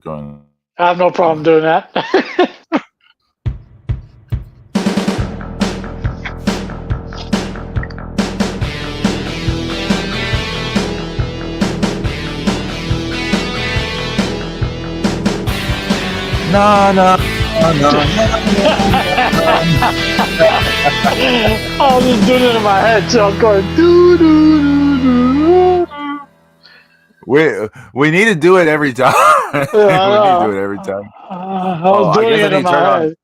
going. I have no problem doing that. No, no, no, no. I was just doing it in my head, so I was going doo doo doo doo. We need to do it every time. We need to do it every time. I was doing it in my head.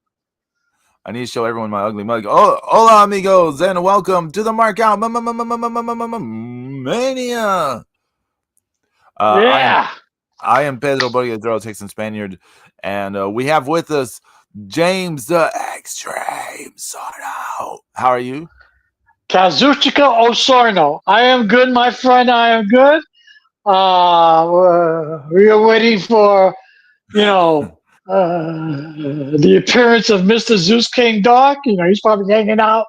I need to show everyone my ugly mug. Oh, hola, amigos, and welcome to the Mark Out Mania. Yeah. I am Pedro Boyd, TexanSpaniard, and we have with us James the Extreme Sarno. How are you? Kazuchika Sarno. I am good, my friend. I am good. We are waiting for, the appearance of Mr. Zeus King Dark. He's probably hanging out.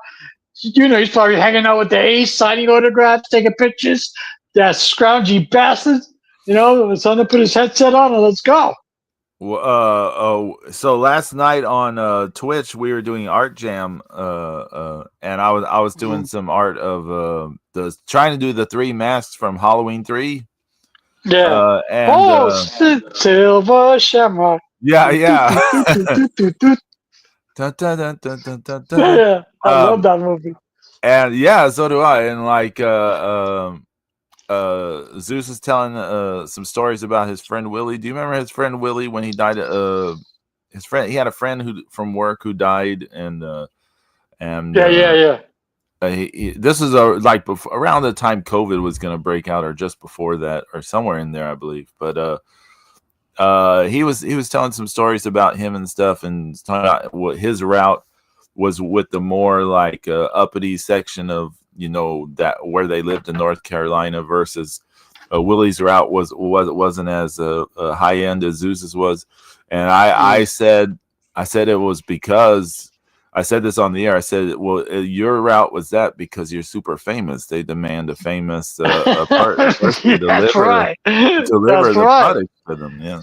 He's probably hanging out with the Ace, signing autographs, taking pictures. That scroungy bastard. Son to put his headset on and let's go. So last night on Twitch we were doing Art Jam, and I was doing some art of trying to do the 3 masks from Halloween 3. Yeah. And Silver Shamrock. Yeah. Yeah, I love that movie. And yeah, so do I. And like Zeus is telling some stories about his friend Willie. Do you remember his friend Willie when he died? He had a friend who from work who died, and yeah. This is around the time COVID was going to break out, or just before that, or somewhere in there, I believe. But he was telling some stories about him and stuff, and talking about what his route was with the more like uppity section of that where they lived in North Carolina versus Willie's route wasn't as high end as Zeus's was, and I said it was because I said this on the air. I said, well, your route was that because you're super famous. They demand a famous person to deliver the product for them. Yeah.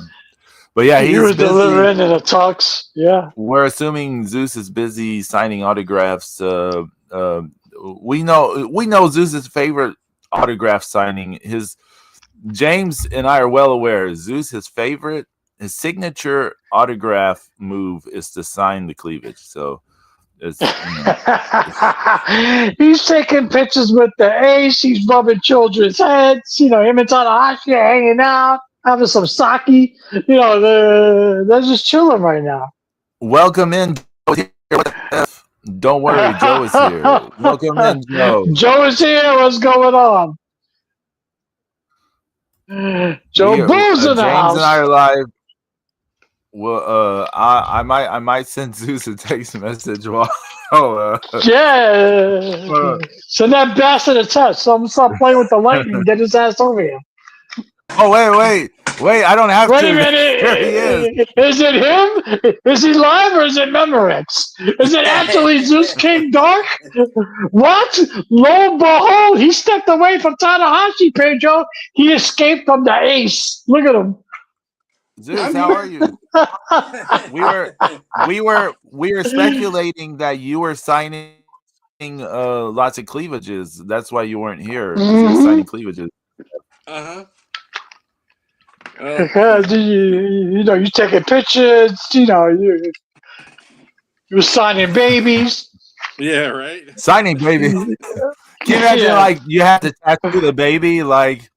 But yeah, he was delivering in a tux. Yeah. We're assuming Zeus is busy signing autographs. We know Zeus's favorite autograph signing. James and I are well aware. Zeus, his signature autograph move is to sign the cleavage. So it's he's taking pictures with the Ace. He's rubbing children's heads. Him and Tanahashi are hanging out, having some sake. They're just chilling right now. Welcome in. Don't worry, Joe is here. Welcome in, Joe. Joe is here. What's going on? Joe Boo's in the house. James and I are live. Well, I might send Zeus a text message while. Send that bastard a text. Someone stop playing with the lightning and get his ass over here. Oh wait! I don't have to. Wait a minute! Here he is. Is it him? Is he live or is it Memorex? Is it actually Zeus King Dark? What? Lo and behold, he stepped away from Tanahashi, Pedro. He escaped from the Ace. Look at him. Zeus, how are you? we were speculating that you were signing lots of cleavages. That's why you weren't here. You were signing cleavages. Because you taking pictures. You were signing babies. Yeah, right. Signing babies. Can you imagine like you have to tattoo the baby like?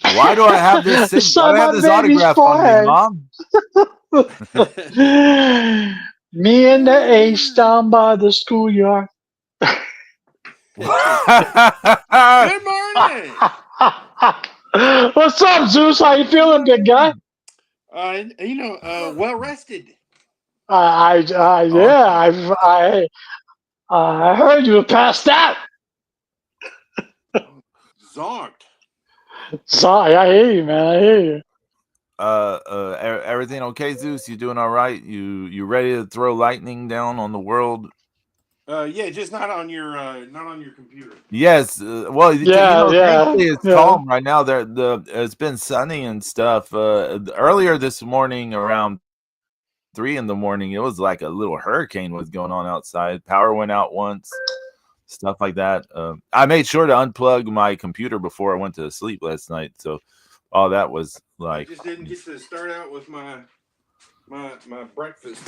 Why do I have this? Why do I have this autograph on me, Mom? Me and the Ace down by the schoolyard. Good morning. What's up, Zeus? How you feeling, big guy? Well rested. I heard you were passed out. Zonked. Sorry, I hear you, man. I hear you. Everything okay, Zeus? You doing all right? You ready to throw lightning down on the world? Yeah, just not on your computer. Yes. Well, Yeah, thankfully it's yeah. calm right now. It's been sunny and stuff. Earlier this morning, around 3 in the morning, it was like a little hurricane was going on outside. Power went out once, stuff like that. I made sure to unplug my computer before I went to sleep last night. So all that was like. I just didn't get to start out with my breakfast.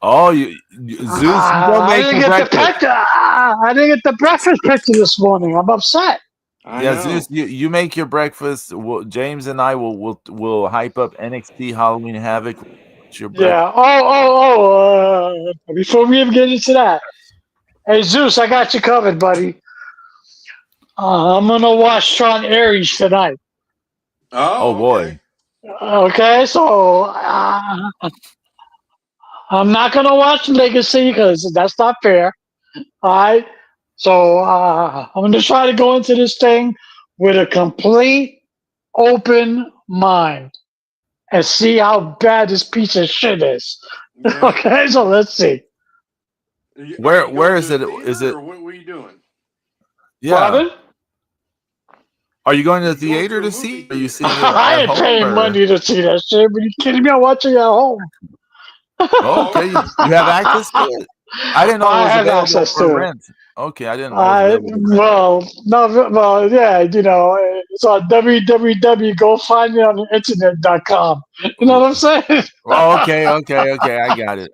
Oh, Zeus, you don't I make didn't your get the breakfast. I didn't get the breakfast picture this morning. I'm upset. I Yeah, know. Zeus, you make your breakfast. James and I will hype up NXT Halloween Havoc. What's your breakfast? Yeah. Before we even get into that, hey Zeus, I got you covered, buddy. I'm gonna watch Tron Ares tonight. Oh boy. Okay, so I'm not gonna watch Legacy because that's not fair. All right, so I'm gonna try to go into this thing with a complete open mind and see how bad this piece of shit is. Yeah. Okay, so let's see. Where is it? Is it? Or what were you doing? Yeah. Robin? Are you going to the You're going theater to a to see? movie Are you theater. seeing it I at ain't home? paying Or? money to see that shit. Are you kidding me? I'm watching it at home. Oh, okay, you have access to it. I didn't know it I was have available access for to it. rent. Okay, I didn't know it was available for rent. Yeah, it's on www.gofindmeoninternet.com. You know what I'm saying? Oh, okay, I got it.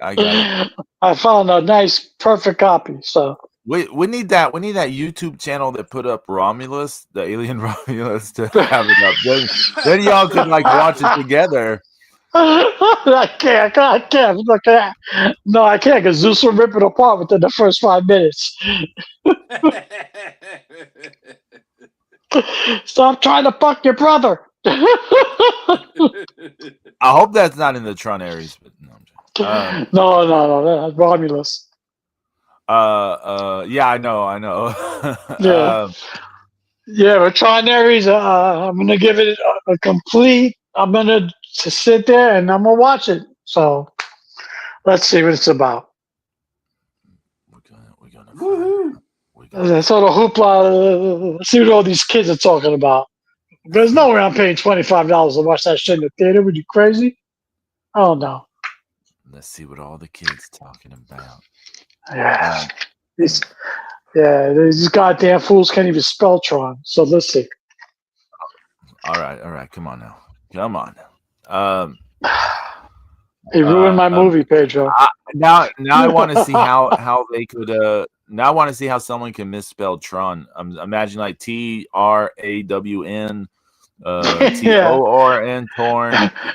I found a nice, perfect copy. So We need that. We need that YouTube channel that put up Romulus, the alien Romulus, to have it up. Then y'all could like watch it together. I can't. No, I can't because Zeus will rip it apart within the first 5 minutes. Stop trying to fuck your brother. I hope that's not in the Tron Ares. But no, that's Romulus. Yeah, I know. Yeah. Yeah, but Tron Ares, I'm gonna give it a complete. I'm gonna sit there and I'm gonna watch it. So let's see what it's about. We're gonna Woohoo! That's all the hoopla. Let's see what all these kids are talking about. There's no way I'm paying $25 to watch that shit in the theater. Would you crazy? Oh no. Let's see what all the kids talking about. Yeah. These goddamn fools can't even spell Tron. So let's see. All right. Come on now. He ruined my movie, Pedro. Now I want to see how they could. Now I want to see how someone can misspell Tron. Imagine like TRAWN, TORN, torn,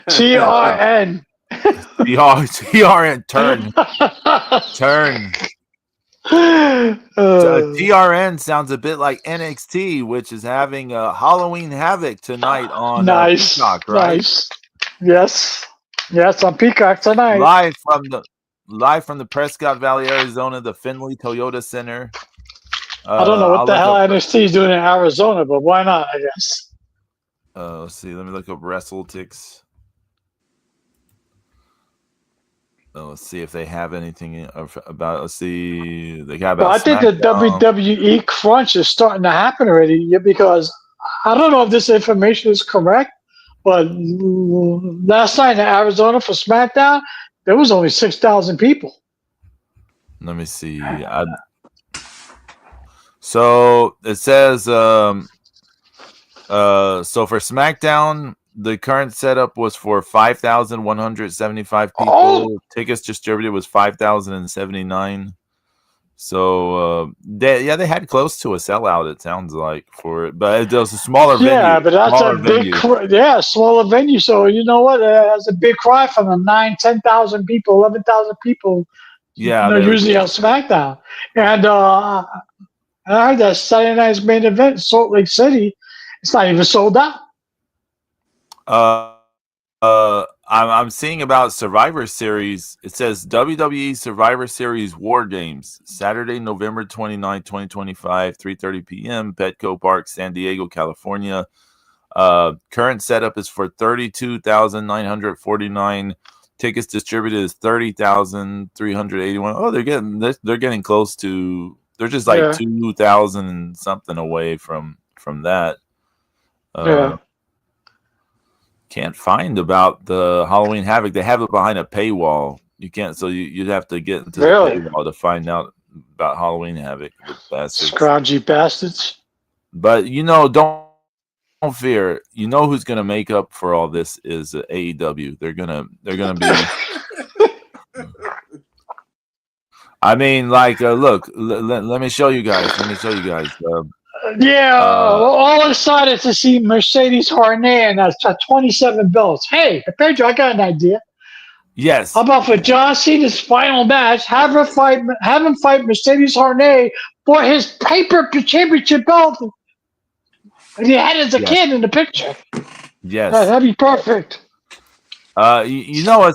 TRN. TRN, turn. TRN sounds a bit like NXT, which is having a Halloween Havoc tonight on Peacock, right? Nice. Yes, on Peacock tonight. Live from the Prescott Valley, Arizona, the Findlay Toyota Center. I don't know what the hell NXT is doing in Arizona, but why not? I guess. Let's see. Let me look up WrestleTix. Let's see if they have anything about. Let's see. They got about. Well, I think the WWE crunch is starting to happen already because I don't know if this information is correct, but last night in Arizona for SmackDown, there was only 6,000 people. Let me see. So it says. So for SmackDown, the current setup was for 5,175 people. Oh. Tickets distributed was 5,079. So they had close to a sellout. It sounds like for it, but it was a smaller venue. Yeah, but that's a big, smaller venue. So you know what? That's a big cry from the 10,000 people, 11,000 people. Yeah, usually on SmackDown, and I heard that Saturday night's main event, Salt Lake City, it's not even sold out. I'm seeing about Survivor Series. It says WWE Survivor Series War Games, Saturday, November 29, 2025, 3:30 p.m., Petco Park, San Diego, California. Current setup is for 32,949. Tickets distributed is 30,381. Oh, they're getting close to. They're just like 2,000 and something away from that. Can't find about the Halloween Havoc. They have it behind a paywall. You can't. So you'd have to get into the paywall to find out about Halloween Havoc. Scroungy bastards. But don't fear. You know who's going to make up for all this is AEW. They're gonna be. I mean, like, look. Let me show you guys. All excited to see Mercedes Harnett at 27 belts. Hey, Pedro, I got an idea. Yes. How about for John Cena's final match, have him fight Mercedes Harnett for his paper championship belt? And he had it as a kid in the picture. Yes, that'd be perfect. You know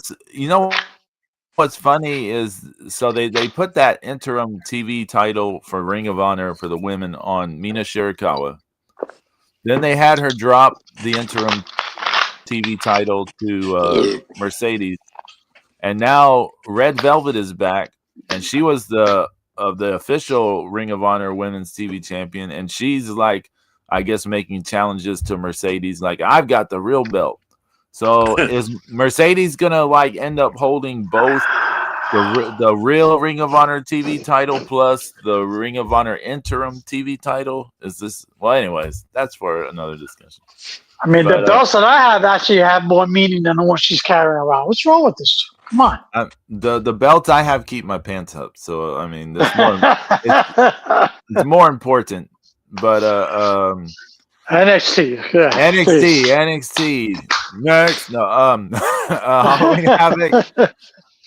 what's funny is so they put that interim TV title for Ring of Honor for the women on Mina Shirakawa. Then they had her drop the interim TV title to Mercedes, and now Red Velvet is back, and she was the official Ring of Honor Women's TV champion, and she's like, I guess, making challenges to Mercedes, like, I've got the real belt. So is Mercedes gonna like end up holding both the real Ring of Honor TV title plus the Ring of Honor interim TV title? Is this anyways, that's for another discussion. I mean, the belts that I have actually have more meaning than the one she's carrying around. What's wrong with this? Come on. The belts I have keep my pants up, so I mean, it's more important. But NXT, NXT, next. No, Halloween Havoc.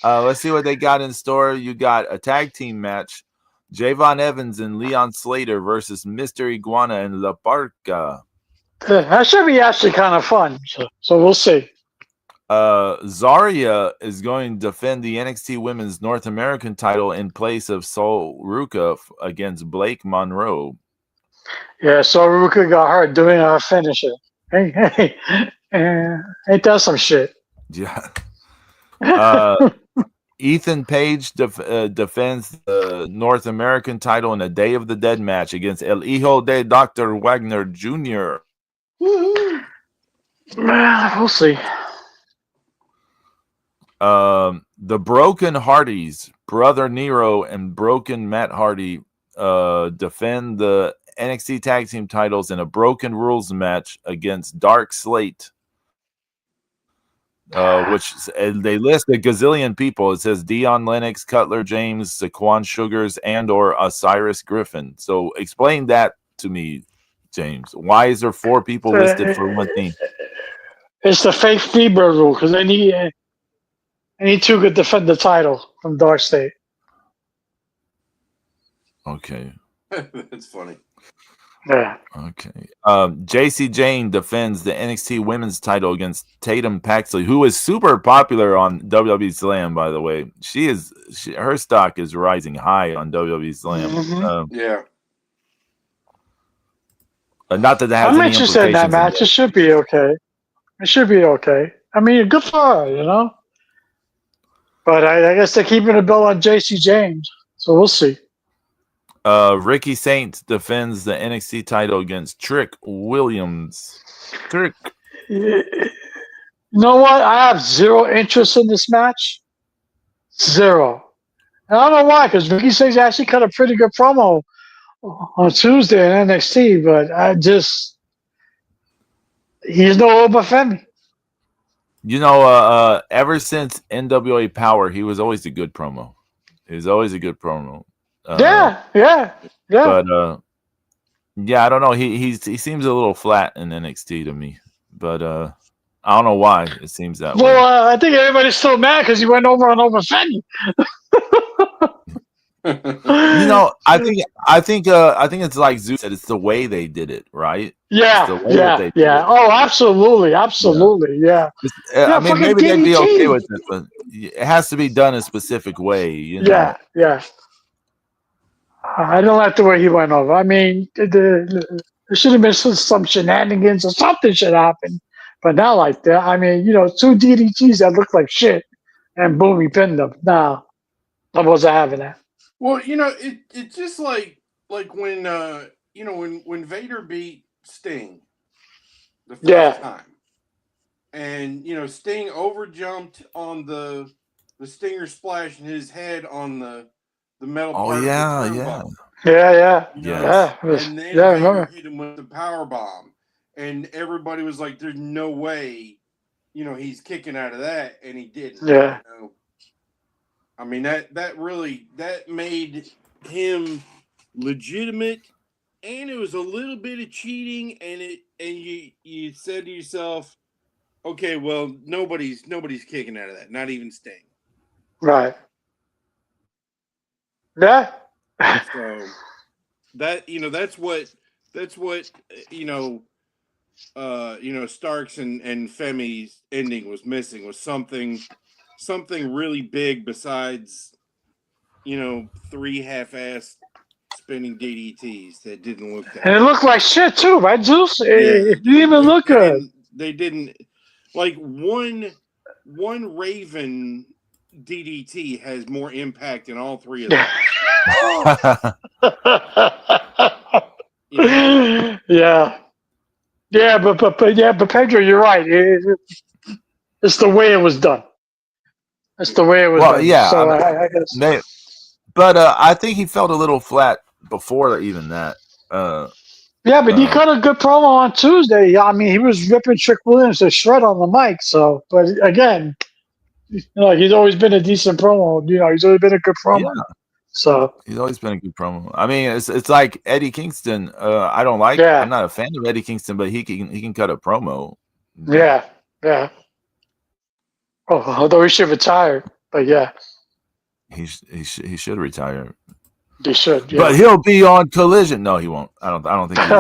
Let's see what they got in store. You got a tag team match: Javon Evans and Leon Slater versus Mr. Iguana and La Parca. That should be actually kind of fun. So we'll see. Zarya is going to defend the NXT Women's North American title in place of Sol Ruka against Blake Monroe. Yeah, so Ruka got hurt doing her finisher. Hey, ain't that some shit? Yeah. Ethan Page defends the North American title in a Day of the Dead match against El Hijo de Dr. Wagner Jr. Well, we'll see. The Broken Hardys, Brother Nero and Broken Matt Hardy, defend the NXT Tag Team titles in a Broken Rules match against Dark Slate, which they list a gazillion people. It says Dion Lennox, Cutler James, Saquon Sugars, and or Osiris Griffin. So explain that to me, James. Why is there 4 people listed for one team? It's the fake Freebird rule because they need 2 could defend the title from Dark State. Okay. That's funny. Yeah. Okay. JC Jane defends the NXT Women's title against Tatum Paxley, who is super popular on WWE Slam, by the way. Her stock is rising high on WWE Slam. Mm-hmm. Yeah. Not that has I'm any interested in that match. It should be okay. I mean, good for her, But I guess they're keeping a belt on JC James, so we'll see. Ricky Saint defends the NXT title against Trick Williams. Trick. You know what? I have 0 interest in this match. 0. And I don't know why, because Ricky Saint actually cut a pretty good promo on Tuesday in NXT, but he's no Oba Femi. Ever since NWA Power, he was always a good promo. Yeah. But I don't know. He seems a little flat in NXT to me. But I don't know why it seems that way. Well, I think everybody's still mad because he went over on Fenny. I think it's like Zeus said. It's the way they did it, right? Yeah. Oh, absolutely. Yeah. I mean, maybe they'd be okay with it, but it has to be done a specific way. Yeah. I don't like the way he went over. I mean, there should have been some shenanigans or something should happen, but not like that. I mean, 2 DDTs that look like shit. and boom, he pinned him. No, I wasn't having that. Well, it's just like when when Vader beat Sting the first time, and Sting overjumped on the Stinger splash and his head on the metal part of the turnbuckle. Yeah. And then Vader hit him with the power bomb, and everybody was like, "There's no way, he's kicking out of that," and he didn't. Yeah. I mean that made him legitimate, and it was a little bit of cheating, and you said to yourself, okay, well nobody's kicking out of that, not even Sting. Right. Yeah. So that that's what Starks and Femi's ending was missing, was something really big besides 3 half-assed spinning DDTs that didn't look that. And it looked like shit too, right, Zeus? It didn't even look good. They didn't like one Raven DDT has more impact than all 3 of them. Yeah, but Pedro, you're right. It's the way it was done. It's the way it was done. Yeah. So I guess. But I think he felt a little flat before even that. Yeah, but he cut a good promo on Tuesday. I mean, he was ripping Trick Williams to shred on the mic. So, but again, he's always been a decent promo. He's always been a good promo. Yeah. So he's always been a good promo. I mean, it's like Eddie Kingston. I don't like. Yeah. I'm not a fan of Eddie Kingston, but he can cut a promo. Yeah. Oh, although he should retire, but yeah, he should retire. He should, yeah. But he'll be on Collision. No, he won't. I don't think he's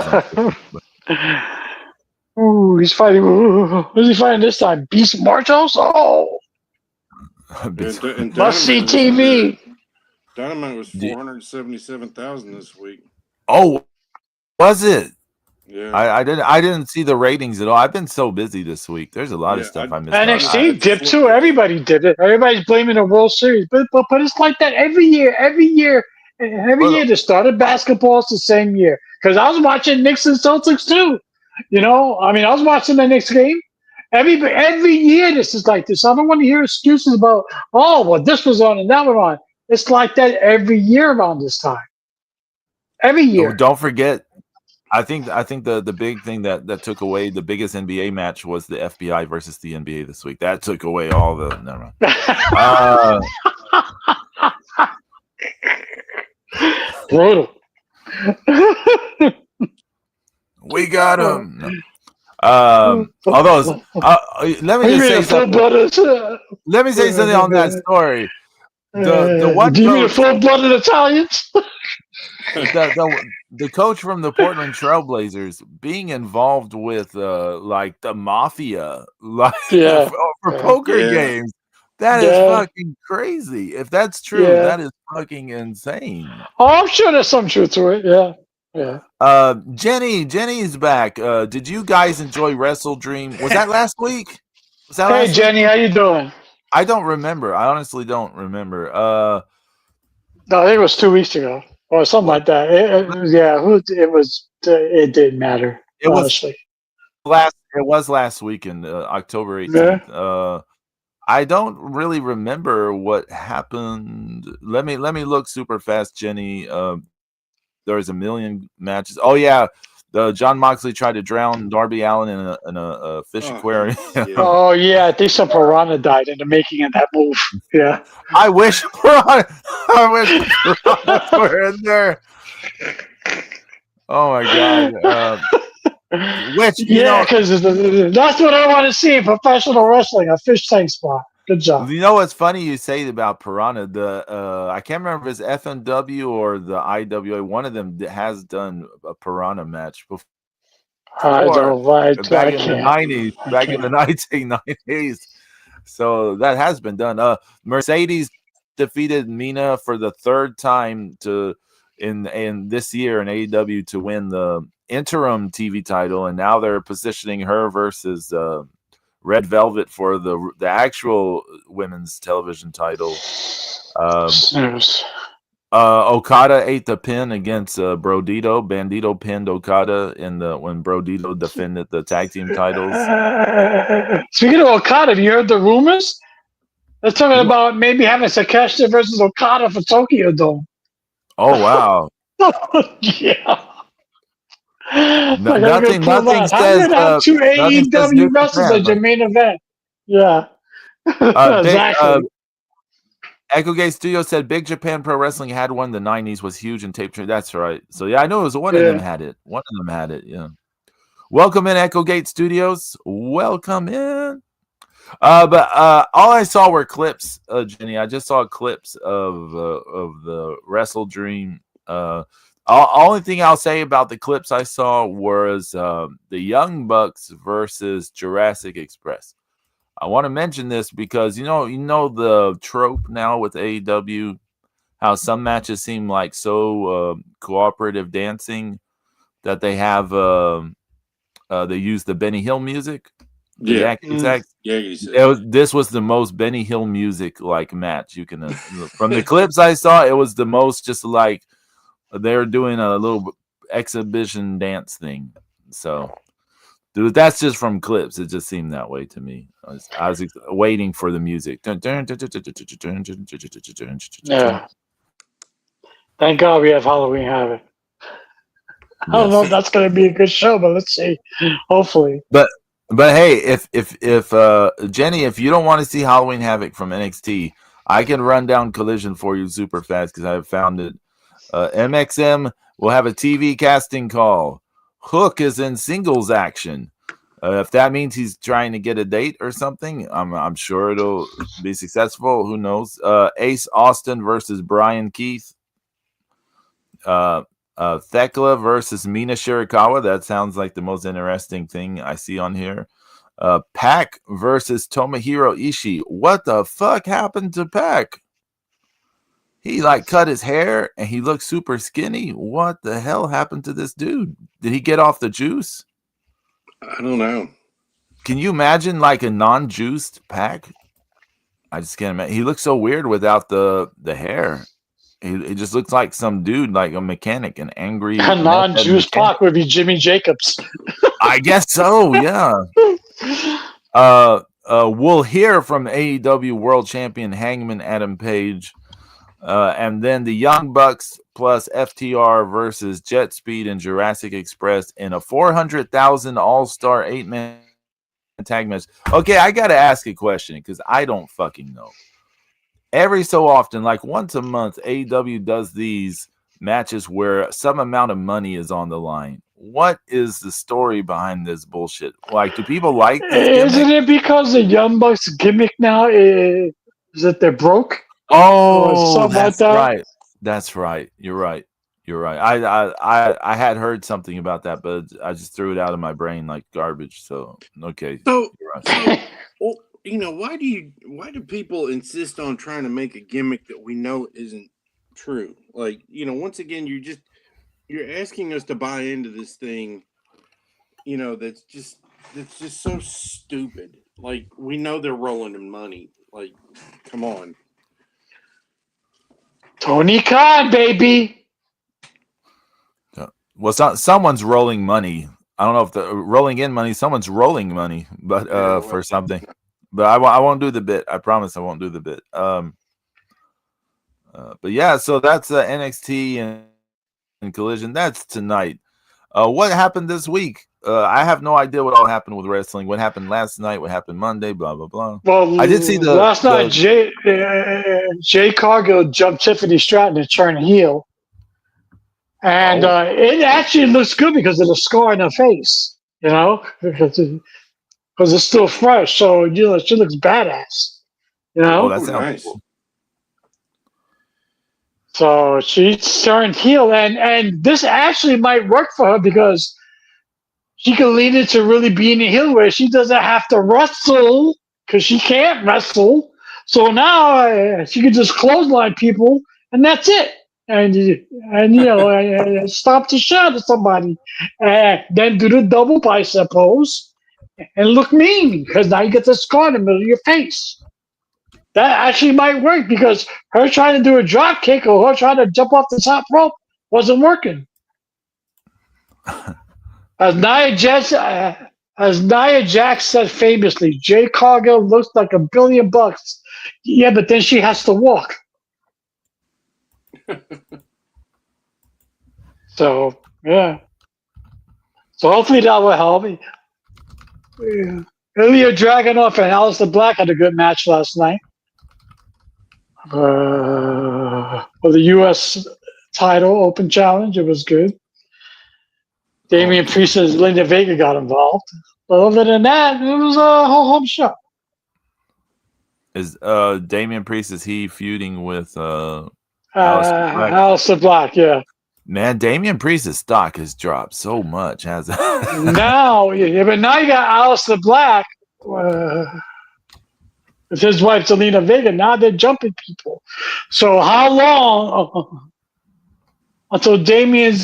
on. He's fighting. Who's he fighting this time? Beast Martos? Oh, must see TV. Dynamite was 477,000 this week. Oh, was it? Yeah, I didn't see the ratings at all. I've been so busy this week. There's a lot of stuff I missed. NXT dipped too. Everybody did it. Everybody's blaming the World Series, but it's like that every year. Every year they started basketball. It's the same year. Because I was watching Knicks and Celtics too. I mean, I was watching the Knicks game. Every year this is like this. I don't want to hear excuses about this was on and that was on. It's like that every year around this time. Every year. Don't forget. I think the big thing that took away the biggest NBA match was the FBI versus the NBA this week. That took away all the. Never mind. Brutal. We got him. Although, let me just say something. Let me say something on that story. The one. Do you mean full-blooded Italians? The coach from the Portland Trailblazers being involved with like the mafia, for poker games. That is fucking crazy. If that's true, that is fucking insane. Oh, I'm sure there's some truth to it. Yeah. Jenny's back. Did you guys enjoy Wrestle Dream? Was that last week? Hey, Jenny, how you doing? I don't remember. I honestly don't remember. No, I think it was 2 weeks ago or something like that. It didn't matter. Honestly. It was last weekend, October 18th. Yeah. I don't really remember what happened. Let me look super fast, Jenny. There was a million matches. Oh yeah, John Moxley tried to drown Darby Allin in a fish aquarium. Oh yeah, I think some piranha died in the making of that move. Yeah, I wish piranha were in there. Oh my god. Because that's what I want to see in professional wrestling, a fish tank spot. Good job. You know what's funny you say about Piranha? I can't remember if it's FMW or the IWA. One of them has done a Piranha match before. Back in the 1990s. So that has been done. Mercedes defeated Mina for the third time in this year in AEW to win the interim TV title, and now they're positioning her versus Red Velvet for the actual women's television title. Yes. Okada ate the pin against Brodito. Bandito pinned Okada when Brodito defended the tag team titles. Speaking of Okada, have you heard the rumors? They're talking about maybe having Takeshita versus Okada for Tokyo Dome. Oh wow! Yeah. Nothing says. How can have two AEW wrestlers as your main event? Yeah. Exactly. Echo Gate Studio said Big Japan Pro Wrestling had one in the 90s, was huge and tape. That's right. So yeah, I know it was one of them had it. One of them had it. Yeah. Welcome in, Echo Gate Studios. Welcome in. But all I saw were clips, Jenny. I just saw clips of the Wrestle Dream. Only thing I'll say about the clips I saw was the Young Bucks versus Jurassic Express. I want to mention this because you know the trope now with AEW, how some matches seem like so cooperative dancing that they have they use the Benny Hill music. Yeah, this was the most Benny Hill music like match you can. From the clips I saw, it was the most just like they're doing a little exhibition dance thing. So. Dude, that's just from clips. It just seemed that way to me. I was waiting for the music. Yeah. Thank God we have Halloween Havoc. I don't know if that's going to be a good show, but let's see. Hopefully. But hey, if Jenny, if you don't want to see Halloween Havoc from NXT, I can run down Collision for you super fast because I have found it. MXM will have a TV casting call. Hook is in singles action. If that means he's trying to get a date or something, I'm sure it'll be successful. Who knows? Ace Austin versus Brian Keith. Thekla versus Mina Shirakawa. That sounds like the most interesting thing I see on here. Pac versus Tomohiro Ishii. What the fuck happened to Pac? He cut his hair and he looked super skinny. What the hell happened to this dude? Did he get off the juice? I don't know. Can you imagine a non-juiced Pac? I just can't imagine. He looks so weird without the hair. He just looks like some dude, like a mechanic, an angry. A non-juiced Pac would be Jimmy Jacobs. I guess so. Yeah. We'll hear from AEW World Champion Hangman Adam Page. And then the Young Bucks plus FTR versus Jet Speed and Jurassic Express in a 400,000 All-Star 8-man tag match. Okay, I got to ask a question because I don't fucking know. Every so often, like once a month, AEW does these matches where some amount of money is on the line. What is the story behind this bullshit? Do people like this Isn't it because the Young Bucks gimmick now is that they're broke? Oh, that's right. That's right. You're right. I had heard something about that, but I just threw it out of my brain like garbage. So okay. So, well, why do people insist on trying to make a gimmick that we know isn't true? Once again, you're asking us to buy into this thing. That's just so stupid. We know they're rolling in money. Come on. Tony Khan, baby. Well, someone's rolling money. I don't know if the rolling in money. Someone's rolling money, but for something. But I won't do the bit. I promise I won't do the bit. But yeah, so that's NXT and Collision. That's tonight. What happened this week? I have no idea what all happened with wrestling. What happened last night? What happened Monday? Blah blah blah. Well, I did see last night. Jay Cargill jumped Tiffany Stratton to turn heel, and it actually looks good because of the scar in her face. Because it's still fresh, so she looks badass. Oh, that sounds nice. Cool. So she turned heel, and this actually might work for her because she can lean into really being a heel where she doesn't have to wrestle because she can't wrestle. So now she can just clothesline people, and that's it. And stop the shot at somebody, and then do the double bicep pose, and look mean because now you get the scar in the middle of your face. That actually might work because her trying to do a drop kick or her trying to jump off the top rope wasn't working. As Nia Jax said famously, Jay Cargill looks like $1 billion. Yeah, but then she has to walk. So yeah. So hopefully that will help me. Yeah. Ilya Dragunov and Aleister Black had a good match last night. For the U.S. title open challenge, it was good. Damian Priest and Linda Vega got involved. But other than that, it was a whole home show. Is Damian Priest, is he feuding with Aleister Black, yeah. Man, Damian Priest's stock has dropped so much, hasn't it? Now you got Aleister Black with his wife Zelina Vega. Now they're jumping people. So how long until Damian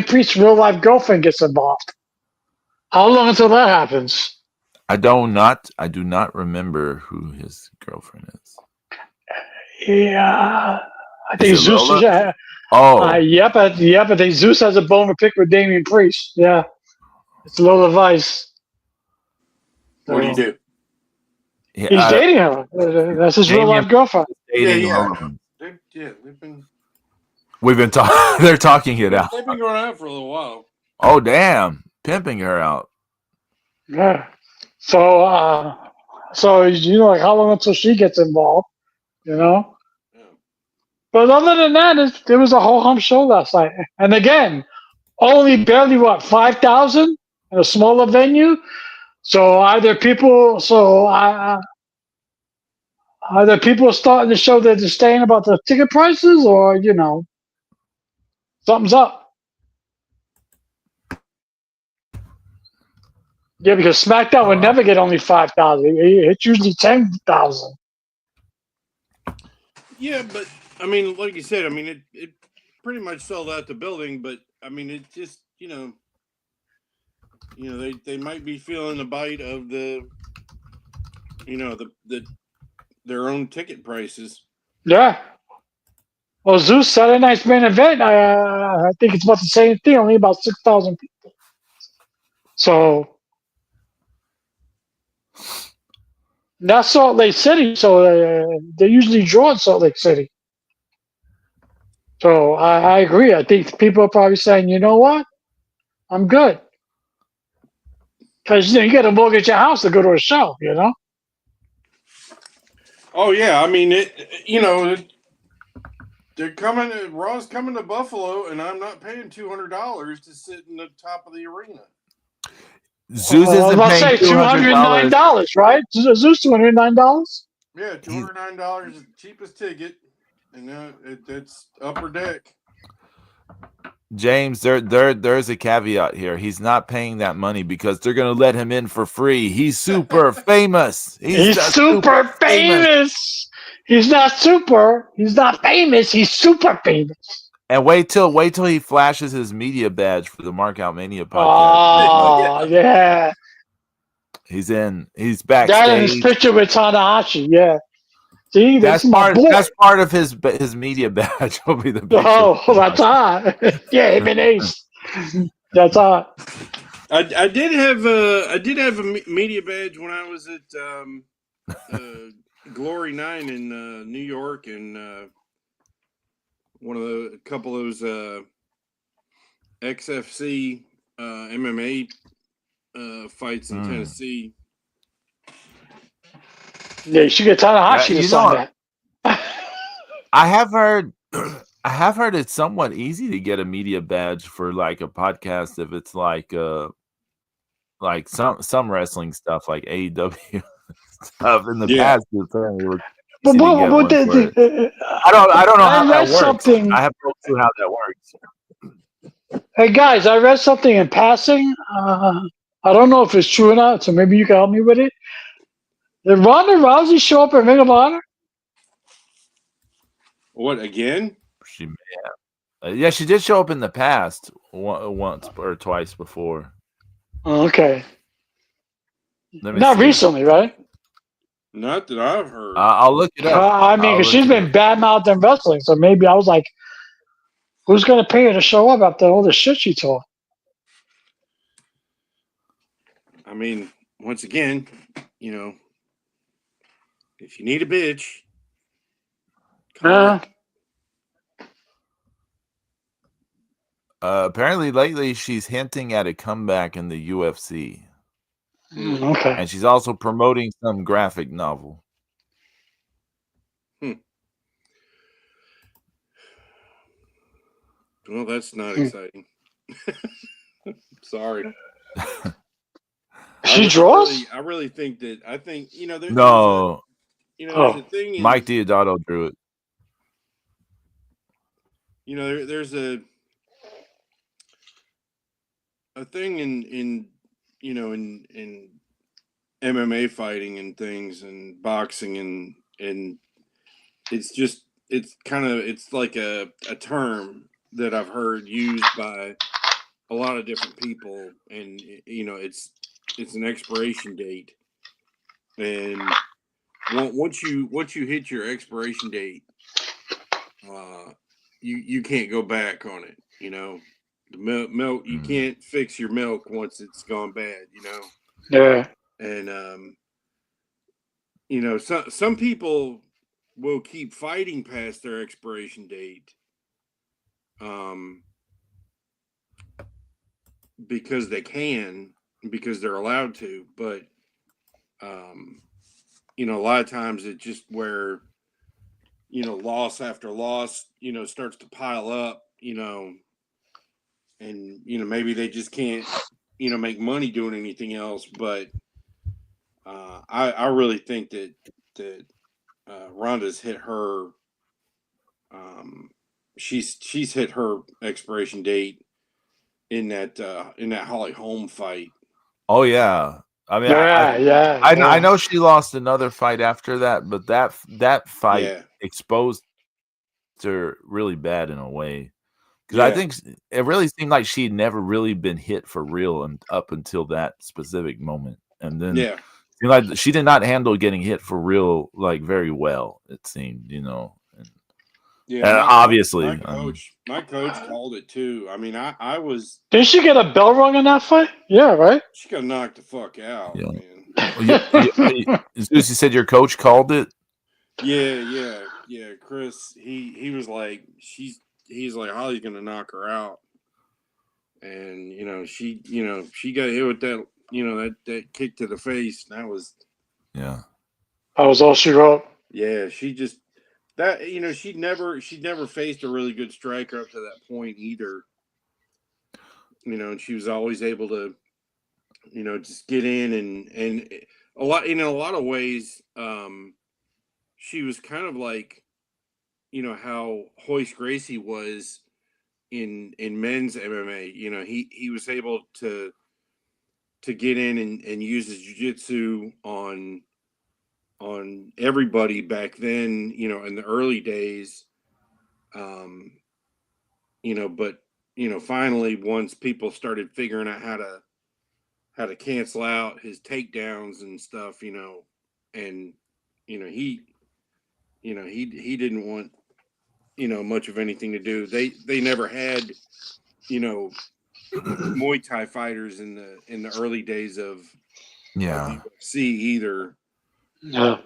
Priest's real life girlfriend gets involved? How long until that happens? I do not remember who his girlfriend is. Yeah, I think Zeus. Yeah, I think Zeus has a bone to pick with Damian Priest. Yeah, it's Lola Vice. What do you do? He's dating her. That's his real life girlfriend. They've been. We've been talking. They're talking it out. They've been going out for a little while. Oh damn! Pimping her out. Yeah. So like how long until she gets involved? Yeah. But other than that, there was a whole home show last night, and again, only barely 5,000 in a smaller venue. So either people starting to show that they're staying about the ticket prices, or something's up. Yeah, because SmackDown would never get only 5,000. It's usually 10,000. Yeah, but I mean, like you said, I mean, it pretty much sold out the building, but I mean, it just they might be feeling the bite of their own ticket prices. Yeah. Well, Zeus Saturday night's main event. I think it's about the same thing, only about 6,000 people. So that's Salt Lake City. So they usually draw in Salt Lake City. So I agree. I think people are probably saying, you know what, I'm good. Because you got to mortgage your house to go to a show, Oh yeah, I mean they're coming. Raw's coming to Buffalo, and I'm not paying $200 to sit in the top of the arena. Zeus isn't paying $209, right? Zeus $209. Yeah, $209 is the cheapest ticket, and it's upper deck. James, there's a caveat here. He's not paying that money because they're going to let him in for free. He's super famous. He's super famous. He's not super. He's not famous. He's super famous. And wait till he flashes his media badge for the Markout Mania podcast. Oh yeah. He's backstage. That is his picture with Tanahashi. Yeah. See, that's part of his media badge. Will be the picture. Oh, that's hot. Yeah, him and Ace. That's hot. I did have a media badge when I was at Glory 9 in New York, and a couple of those XFC MMA fights in Tennessee. Yeah, you should get Tanahashi to sign that. I have heard it's somewhat easy to get a media badge for like a podcast if it's like some wrestling stuff like AEW stuff in the past. Apparently, I don't know how that works. I have no clue how that works. Hey guys, I read something in passing. I don't know if it's true or not, so maybe you can help me with it. Did Ronda Rousey show up at Ring of Honor? What, again? She may have. Yeah, she did show up in the past once or twice before. Okay. Not recently, right? Not that I've heard. I'll look it up. I mean, because she's been bad-mouthed in wrestling, so maybe I was like, who's going to pay her to show up after all the shit she told? I mean, once again, if you need a bitch, apparently lately she's hinting at a comeback in the UFC. Okay. And she's also promoting some graphic novel. Well, that's not exciting. Sorry. She draws? I really think that no. There's a thing. Mike Deodato drew it. There's a thing in MMA fighting and things and boxing and it's like a term that I've heard used by a lot of different people, and it's an expiration date, and once you hit your expiration date, you can't go back on it. The milk, you can't fix your milk once it's gone bad. Yeah. And some people will keep fighting past their expiration date, because they can, because they're allowed to, but a lot of times it's just where loss after loss starts to pile up, and maybe they just can't make money doing anything else. But I really think that Ronda's hit her, she's hit her expiration date in that Holly Holm fight. Oh yeah. I mean, I know she lost another fight after that, but that fight exposed her really bad in a way, because I think it really seemed like she'd never really been hit for real and up until that specific moment, and then it seemed like she did not handle getting hit for real like very well. It seemed, obviously, my coach called it too. I mean, I was. Didn't she get a bell rung in that fight? Yeah, right. She got knocked the fuck out, man. Zeus, you said your coach called it. Yeah. Chris, he was like, he's like, Holly's gonna knock her out, and she got hit with that that kick to the face. And that was that was all she wrote. Yeah, she just. That she'd never faced a really good striker up to that point either. And she was always able to, just get in and a lot in a lot of ways. She was kind of like, how Hoist Gracie was in men's MMA. He was able to get in and use his jiu-jitsu on everybody back then, in the early days. But finally, once people started figuring out how to cancel out his takedowns and stuff, and he didn't want much of anything to do. They never had Muay Thai fighters in the early days of UFC either. Yeah.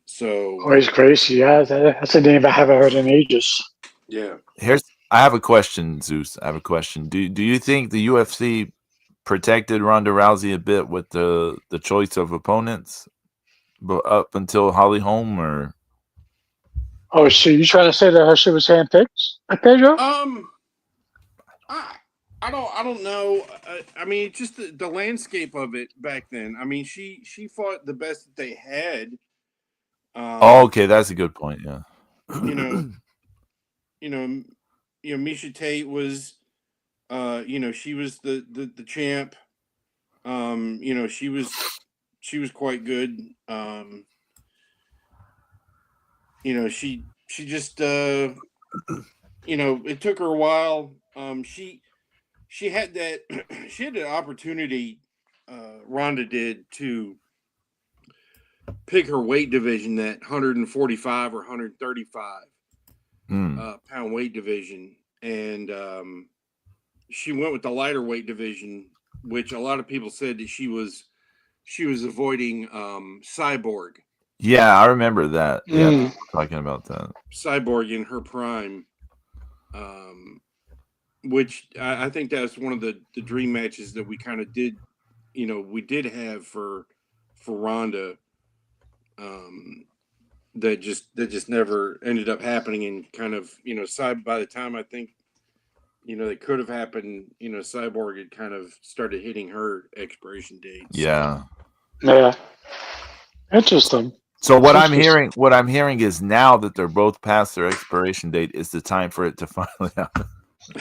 So Always Gracie. Yeah, that's a name I haven't heard in ages. Yeah. I have a question, Zeus. I have a question. Do you think the UFC protected Ronda Rousey a bit with the choice of opponents, but up until Holly Holm, or? Oh, so you trying to say that her shit was handpicked, Pedro? I don't know. I mean, just the landscape of it back then. I mean, she fought the best that they had. Okay, that's a good point. Yeah. Misha Tate was, she was the champ. She was quite good. She just, it took her a while. She had that, she had the opportunity, Ronda did, to pick her weight division, that 145 or 135 pound weight division, and she went with the lighter weight division, which a lot of people said that she was avoiding Cyborg. Yeah, I remember that. Yeah, talking about that. Cyborg in her prime, which I think that's one of the dream matches that we kind of did, we did have for Ronda. That just never ended up happening, and kind of, by the time I think, they could have happened, Cyborg had kind of started hitting her expiration dates. Yeah. Yeah. Interesting. So what I'm hearing is now that they're both past their expiration date is the time for it to finally happen.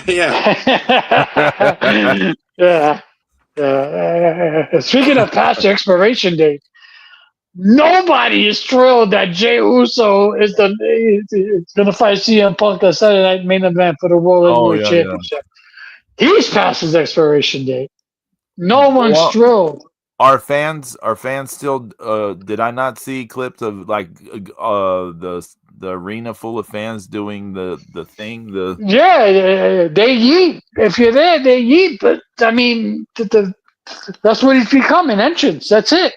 Yeah. Yeah. Speaking of past expiration date, nobody is thrilled that Jey Uso is going to fight CM Punk the Saturday Night Main Event for the World Heavyweight Championship. Yeah. He's past his expiration date. No one's thrilled. Are fans still? Did I not see clips of the arena full of fans doing the thing? Yeah, they yeet. If you're there, they yeet. But I mean, that's what he's become, an entrance. That's it.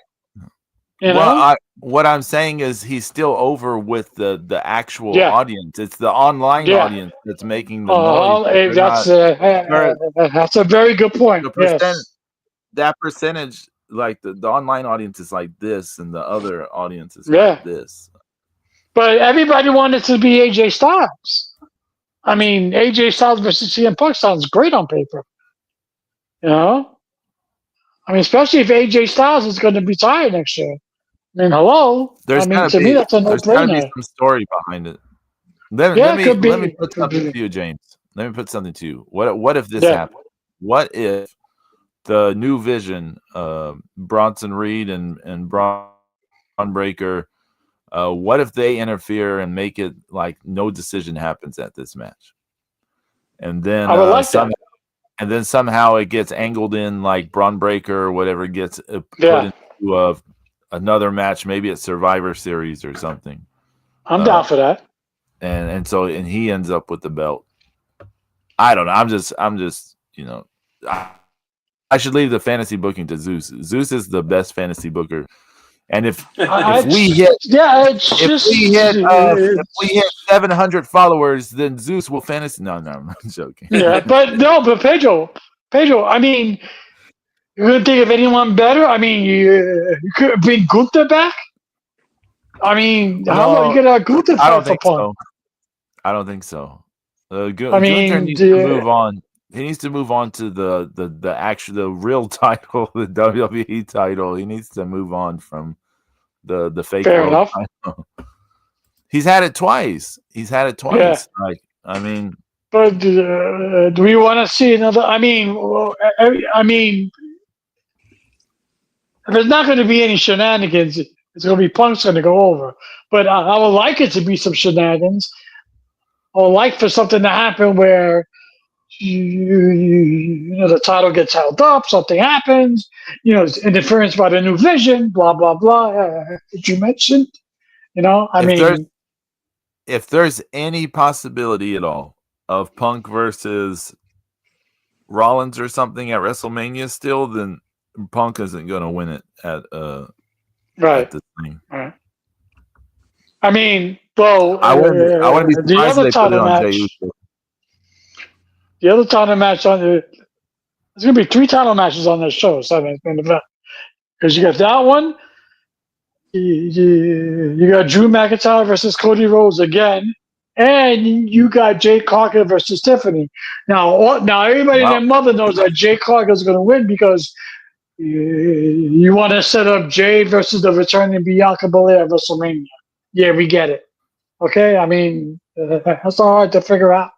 What I'm saying is he's still over with the actual audience. It's the online audience that's making the noise. That's a very good point. That percentage. Like the online audience is like this, and the other audience is like this. But everybody wanted to be AJ Styles. I mean, AJ Styles versus CM Punk sounds great on paper. I mean, especially if AJ Styles is going to be tired next year. I mean, hello. To me, that's a no-brainer. There's got to be some story behind it. Let me put something to you, James. Let me put something to you. What if this happened? What if the New Vision, Bronson Reed and Braun Breaker, what if they interfere and make it like no decision happens at this match? And then somehow it gets angled in like Braun Breaker or whatever gets put into another match, maybe at Survivor Series or something. I'm down for that. And he ends up with the belt. I don't know. I'm just I should leave the fantasy booking to Zeus. Zeus is the best fantasy booker, and if we hit 700 followers, then Zeus will fantasy. No, I'm joking. Yeah, but Pedro. I mean, you couldn't think of anyone better. I mean, you could bring Gunther back. I mean, how about you get a Gunther fight for Punk? I don't think so. Gunther needs to move on. He needs to move on to the real title, the WWE title. He needs to move on from the fake. Fair enough. Title. He's had it twice. Yeah. Like, I mean, but do we want to see another? I mean, if there's not going to be any shenanigans, it's going to be Punk's going to go over. But I would like it to be some shenanigans. I would like for something to happen where. The title gets held up, something happens, interference by the New Vision, blah, blah, blah. Did you mention? If there's any possibility at all of Punk versus Rollins or something at WrestleMania still, then Punk isn't going to win it at this thing. Right. I mean, well, I wouldn't be surprised if they put it on Jey Uso. The other title match there's going to be 3 title matches on this show. Because you got that one, you got Drew McIntyre versus Cody Rhodes again, and you got Jay Clark versus Tiffany. Now everybody and their mother knows that Jay Clark is going to win because you want to set up Jay versus the returning Bianca Belair at WrestleMania. Yeah, we get it. Okay, I mean, that's not hard to figure out.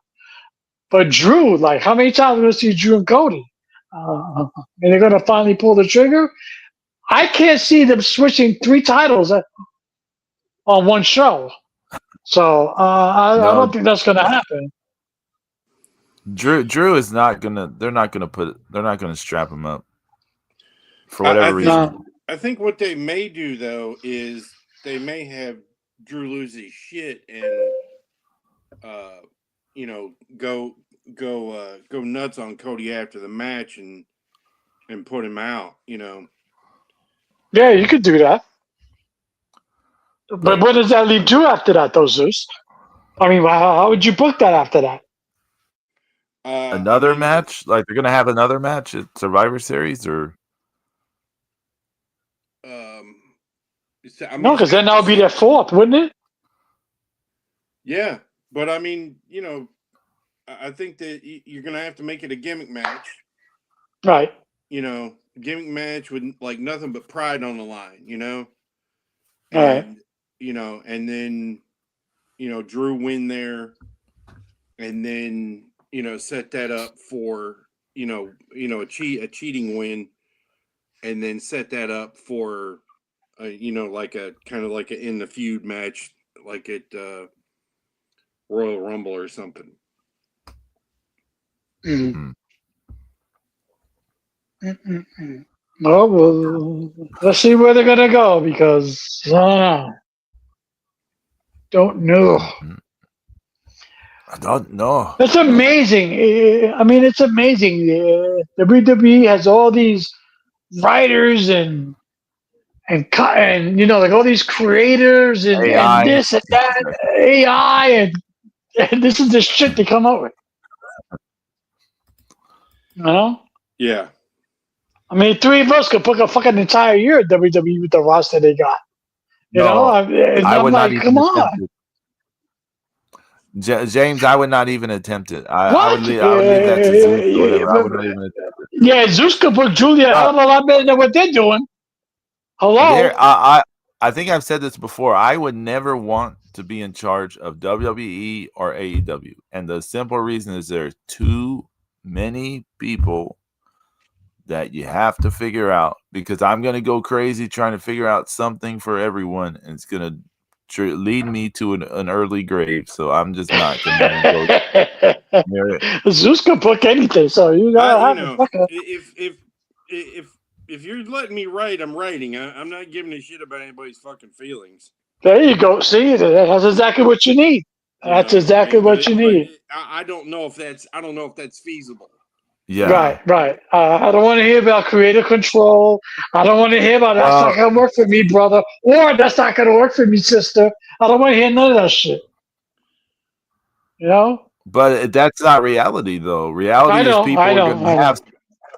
But Drew, like, how many times are we going to see Drew and Cody? And they're going to finally pull the trigger? I can't see them switching 3 titles on one show. So I don't think that's going to happen. Drew is not going to. They're not going to strap him up for whatever reason. I think what they may do though is may have Drew lose his shit and go nuts on Cody after the match and put him out. Yeah, you could do that. But where does that leave Drew after that, though, Zeus? I mean, how would you book that after that? Another match? Like they're gonna have another match at Survivor Series, or? No, because then that would be their fourth, wouldn't it? Yeah, but I mean, I think that you're gonna have to make it a gimmick match, right? Gimmick match with like nothing but pride on the line, Right. And then Drew win there, and then set that up for a cheating win, and then set that up for like a kind of like a in the feud match, like at Royal Rumble or something. Mm-hmm. Well, let's see where they're gonna go because don't know. I don't know. It's amazing. I mean, it's amazing. WWE has all these writers and like all these creators and this and that AI and this is the shit they come up with. Yeah. I mean, three of us could book a fucking entire year at WWE with the roster they got. I would like, not come on. James, I would not even attempt it. I would leave that to Zeus or whatever. I would not even attempt it. Yeah, Zeus could book Julia a hell of a lot better than what they're doing. Hello? I think I've said this before. I would never want to be in charge of WWE or AEW. And the simple reason is there's too many people that you have to figure out, because I'm going to go crazy trying to figure out something for everyone, and it's going to lead me to an early grave. So I'm just not going to go. Zeus can book anything, so you gotta if you're letting me write, I'm writing. I'm not giving a shit about anybody's fucking feelings. There you go. See, that's exactly what you need. That's exactly what you need. I don't know if that's feasible. Yeah. Right. I don't want to hear about creative control. I don't want to hear about that's not going to work for me, brother, or that's not going to work for me, sister. I don't want to hear none of that shit. But that's not reality, though. Reality is people are going to have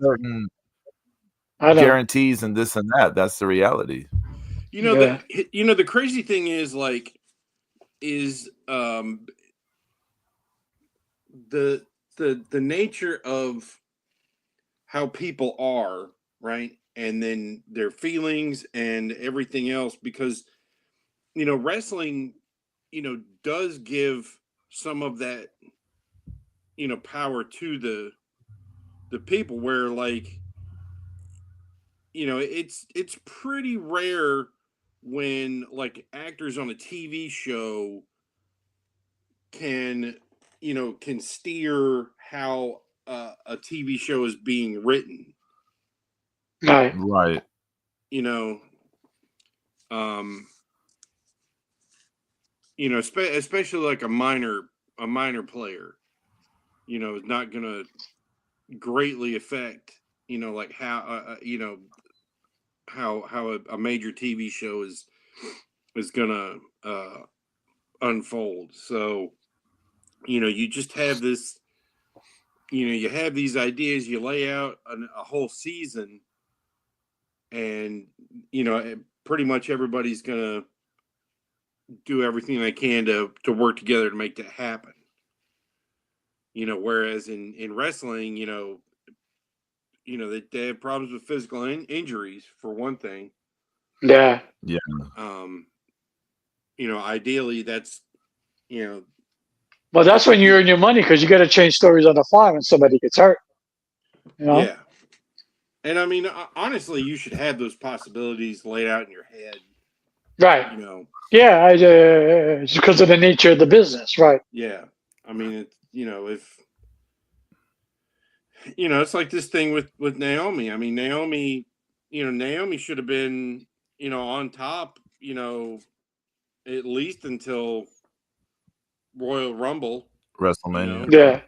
certain guarantees and this and that. That's the reality. The crazy thing is the nature of how people are, right? And then their feelings and everything else, because wrestling does give some of that power to the people, where it's pretty rare when like actors on a TV show can steer how a TV show is being written. Right. Especially like a minor player, is not going to greatly affect, like how, how a major TV show is going to unfold. So, you just have this, you have these ideas, you lay out a whole season, and, pretty much everybody's going to do everything they can to work together to make that happen. Whereas in wrestling, they have problems with physical injuries, for one thing. Yeah. Ideally that's, well, that's when you earn your money, because you got to change stories on the fly when somebody gets hurt. Yeah. And I mean, honestly, you should have those possibilities laid out in your head. Right. Yeah, it's because of the nature of the business, right? Yeah. I mean, it's, if, it's like this thing with Naomi. I mean, Naomi should have been, on top at least until Royal Rumble. WrestleMania. Yeah.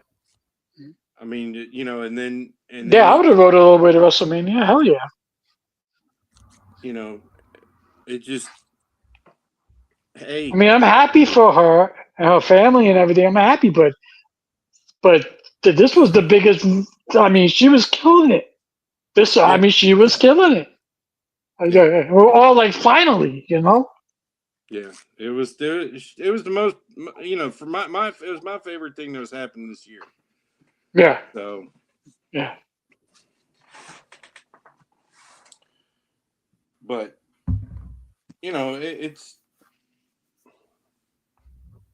I mean, and then I would have rode a little bit of WrestleMania. Hell yeah. It just, hey. I mean, I'm happy for her and her family and everything. I'm happy, but this was the biggest. I mean, she was killing it. I mean, she was killing it. Yeah. We're all like, finally, Yeah, it was the most, for my it was my favorite thing that was happening this year. Yeah. So. Yeah. But it's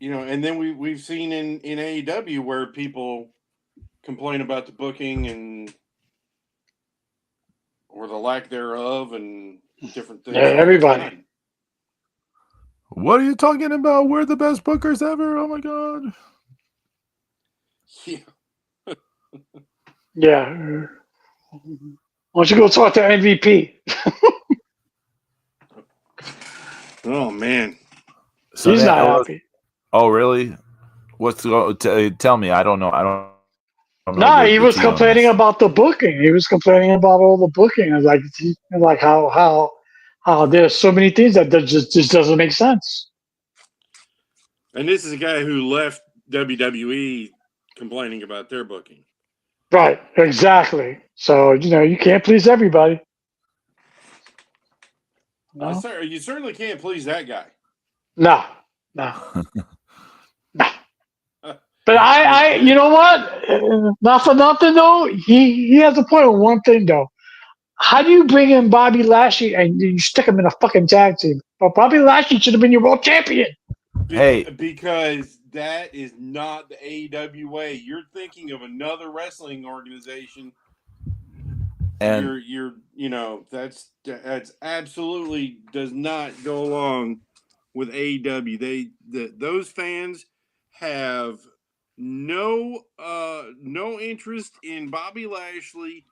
and then we've seen in AEW where people complain about the booking or the lack thereof and different things. Yeah, everybody. What are you talking about? We're the best bookers ever. Oh my god. Yeah. Yeah. Why don't you go talk to MVP? Oh man. So He's not happy. Oh really? Tell me? I don't know. I don't know. No, he was complaining about the booking. He was complaining about all the booking. Like how there's so many things that just doesn't make sense. And this is a guy who left WWE complaining about their booking. Right, exactly. So you can't please everybody. No? You certainly can't please that guy. No. But I you know what? Not for nothing though. He has a point on one thing though. How do you bring in Bobby Lashley and you stick him in a fucking tag team? But Bobby Lashley should have been your world champion. Because that is not the AEW way. You're thinking of another wrestling organization. And that's absolutely does not go along with AEW. Those fans have no interest in Bobby Lashley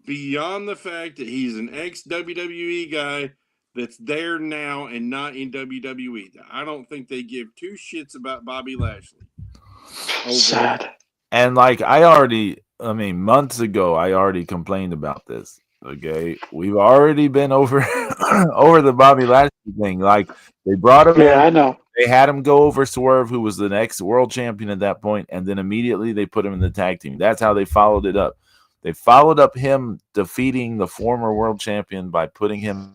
beyond the fact that he's an ex-WWE guy that's there now and not in WWE. I don't think they give two shits about Bobby Lashley. Sad. And months ago, I already complained about this. Okay, we've already been over the Bobby Lashley thing. Like they brought him in. Yeah, I know. They had him go over Swerve, who was the next world champion at that point, and then immediately they put him in the tag team. That's how they followed it up. They followed up him defeating the former world champion by putting him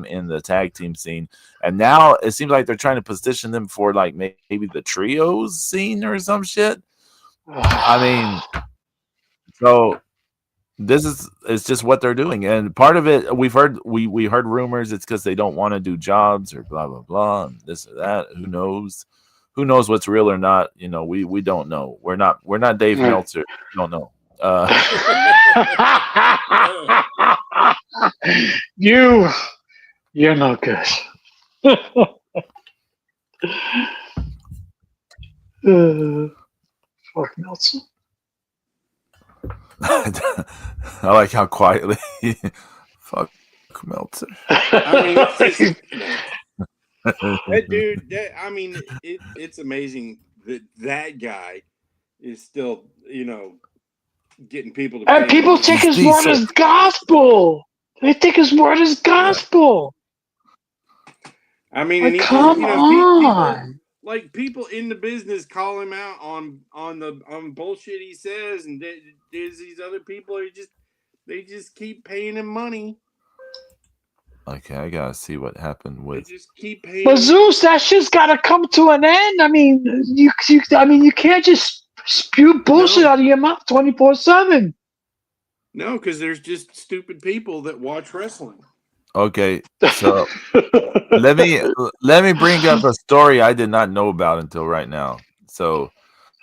in the tag team scene. And now it seems like they're trying to position them for like maybe the trios scene or some shit. I mean, so it's just what they're doing. And part of it, we heard rumors it's because they don't want to do jobs or blah, blah, blah, and this or that. Who knows? Who knows what's real or not? We don't know. We're not Dave Meltzer. We don't know. You're no good. Fuck Nelson. I like how quietly fuck Meltzer. I mean, dude. It's amazing that guy is still, getting people to. And people take his word as gospel. They take his word as gospel. I mean, come on. People in the business call him out on bullshit he says, and there's these other people who they just keep paying him money. Okay, I gotta see what happened with. They just keep paying. But Zeus, that shit's gotta come to an end. I mean, you can't just spew bullshit out of your mouth 24/7. No, because there's just stupid people that watch wrestling. Okay, so let me bring up a story I did not know about until right now. So,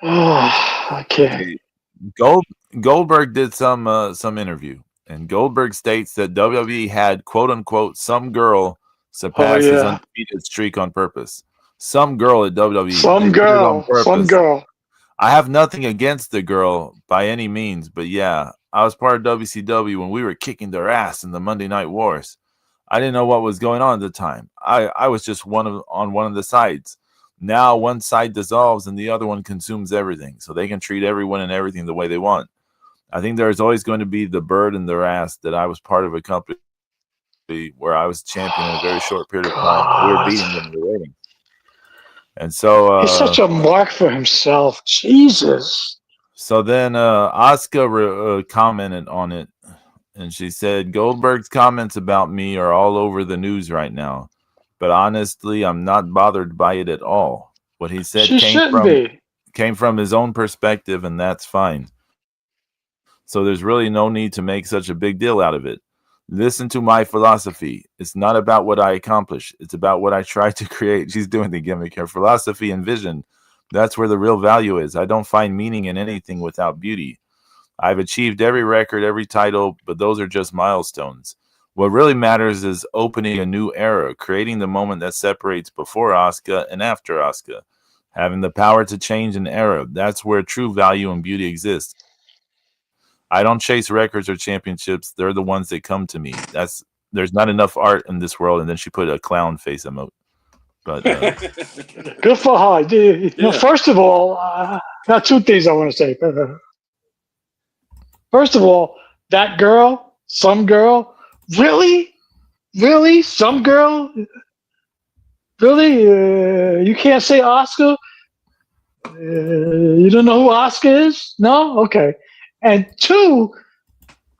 okay. Goldberg did some interview, and Goldberg states that WWE had quote unquote some girl surpass his undefeated streak on purpose. Some girl at WWE. Some girl. I have nothing against the girl by any means, but yeah, I was part of WCW when we were kicking their ass in the Monday Night Wars. I didn't know what was going on at the time. I was just on one of the sides. Now one side dissolves and the other one consumes everything, so they can treat everyone and everything the way they want. I think there's always going to be the bird in their ass that I was part of a company where I was champion in a very short period of time. We were beating them in the ratings. And so he's such a mark for himself. Jesus. So then Asuka commented on it, and she said, Goldberg's comments about me are all over the news right now. But honestly, I'm not bothered by it at all. What he said came from his own perspective, and that's fine. So there's really no need to make such a big deal out of it. Listen to my philosophy. It's not about what I accomplish. It's about what I try to create. She's doing the gimmick here. Philosophy and vision. That's where the real value is. I don't find meaning in anything without beauty. I've achieved every record, every title, but those are just milestones. What really matters is opening a new era, creating the moment that separates before Asuka and after Asuka, having the power to change an era. That's where true value and beauty exists. I don't chase records or championships. They're the ones that come to me. There's not enough art in this world. And then she put a clown face emote. But good for her. Yeah. First of all, got two things I want to say. First of all, that girl, some girl, really, some girl, really, you can't say Asuka. You don't know who Asuka is? No, okay. And two,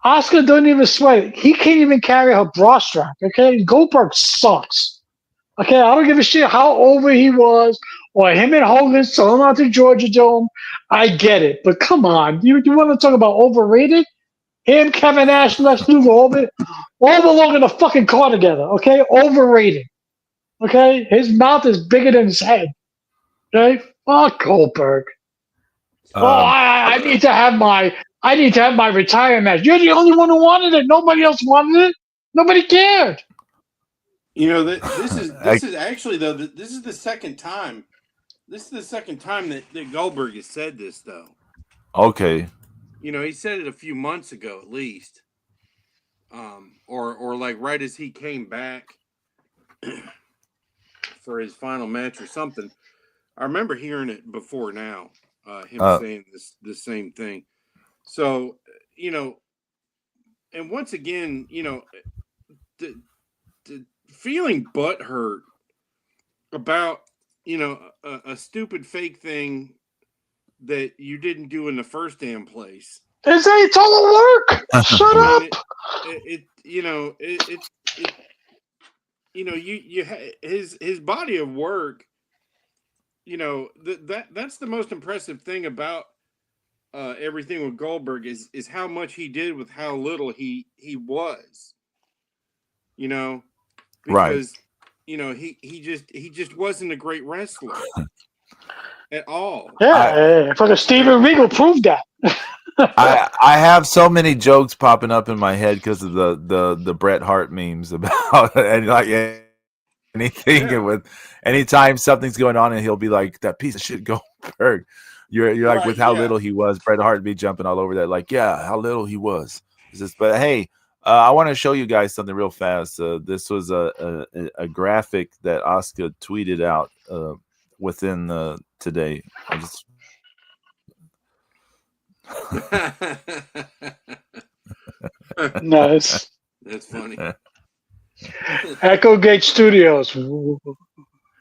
Asuka don't even sweat. He can't even carry her bra strap. Okay, Goldberg sucks. Okay, I don't give a shit how over he was, or him and Hogan selling out to Georgia Dome. I get it, but come on, you want to talk about overrated? Him, Kevin Nash, Lex Luger, all belong in a fucking car together. Okay, overrated. Okay, his mouth is bigger than his head. Okay, fuck Goldberg. I need to have my retirement match. You're the only one who wanted it. Nobody else wanted it. Nobody cared. You know, this is actually though. This is the second time. This is the second time that Goldberg has said this though. Okay. You know, he said it a few months ago at least, or like right as he came back for his final match or something. I remember hearing it before now. Him saying the same thing. So, you know, and once again, you know, the feeling butthurt about, you know, a stupid fake thing that you didn't do in the first damn place. It's all work. Shut up. His body of work. You know, that's the most impressive thing about everything with Goldberg is how much he did with how little he was. You know, because you know he just wasn't a great wrestler at all. Yeah, fucking Steven Regal proved that. I have so many jokes popping up in my head because of the Bret Hart memes about and like anything with anytime something's going on and he'll be like that piece of shit Goldberg. You're like with how little he was. Bret Hart be jumping all over that like how little he was. But hey, I want to show you guys something real fast. This was a graphic that Asuka tweeted out within today. I just Nice. That's funny. Echo Gate Studios.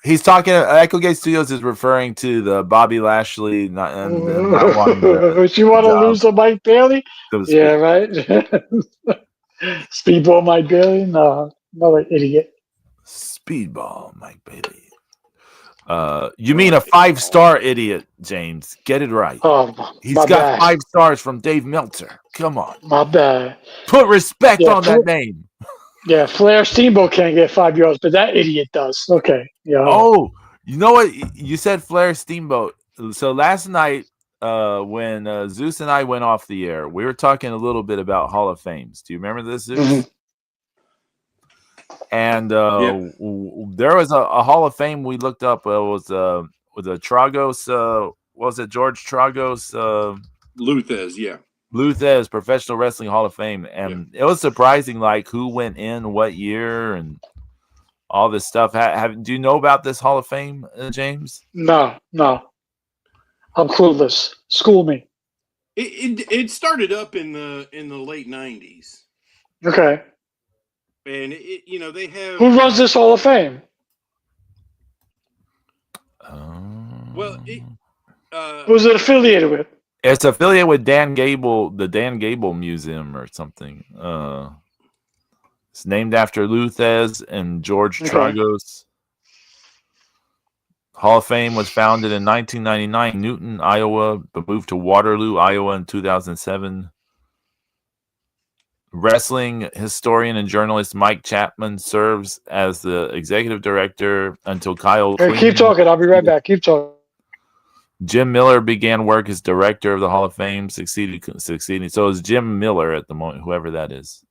He's talking. Echo Gate Studios is referring to the Bobby Lashley. You want to lose to Mike Bailey? Yeah, right. Speedball Mike Bailey? No, another idiot. Speedball Mike Bailey. You mean a 5-star idiot, James? Get it right. He's got bad. 5 stars from Dave Meltzer. Come on. My bad. Put respect on that name. Yeah, Flair Steamboat can't get 5 yards, but that idiot does. Okay. Yeah. Oh, you know what? You said Flair Steamboat. So last night, when Zeus and I went off the air, we were talking a little bit about Hall of Fames. Do you remember this, Zeus? Mm-hmm. And there was a Hall of Fame we looked up. Was a Tragos? Was it George Tragos? Luthez, yeah. Lou Thez, Professional Wrestling Hall of Fame, and it was surprising, like who went in what year and all this stuff. Do you know about this Hall of Fame, James? No. I'm clueless. School me. It started up in the late 90s. Okay. And they have. Who runs this Hall of Fame? Who's it affiliated with? It's affiliated with Dan Gable, the Dan Gable Museum or something. It's named after Lou Thez and George Tragos. Hall of Fame was founded in 1999 in Newton, Iowa, but moved to Waterloo, Iowa in 2007. Wrestling historian and journalist Mike Chapman serves as the executive director until Kyle. Hey, keep talking. I'll be right back. Keep talking. Jim Miller began work as director of the Hall of Fame, succeeding. So it's Jim Miller at the moment, whoever that is.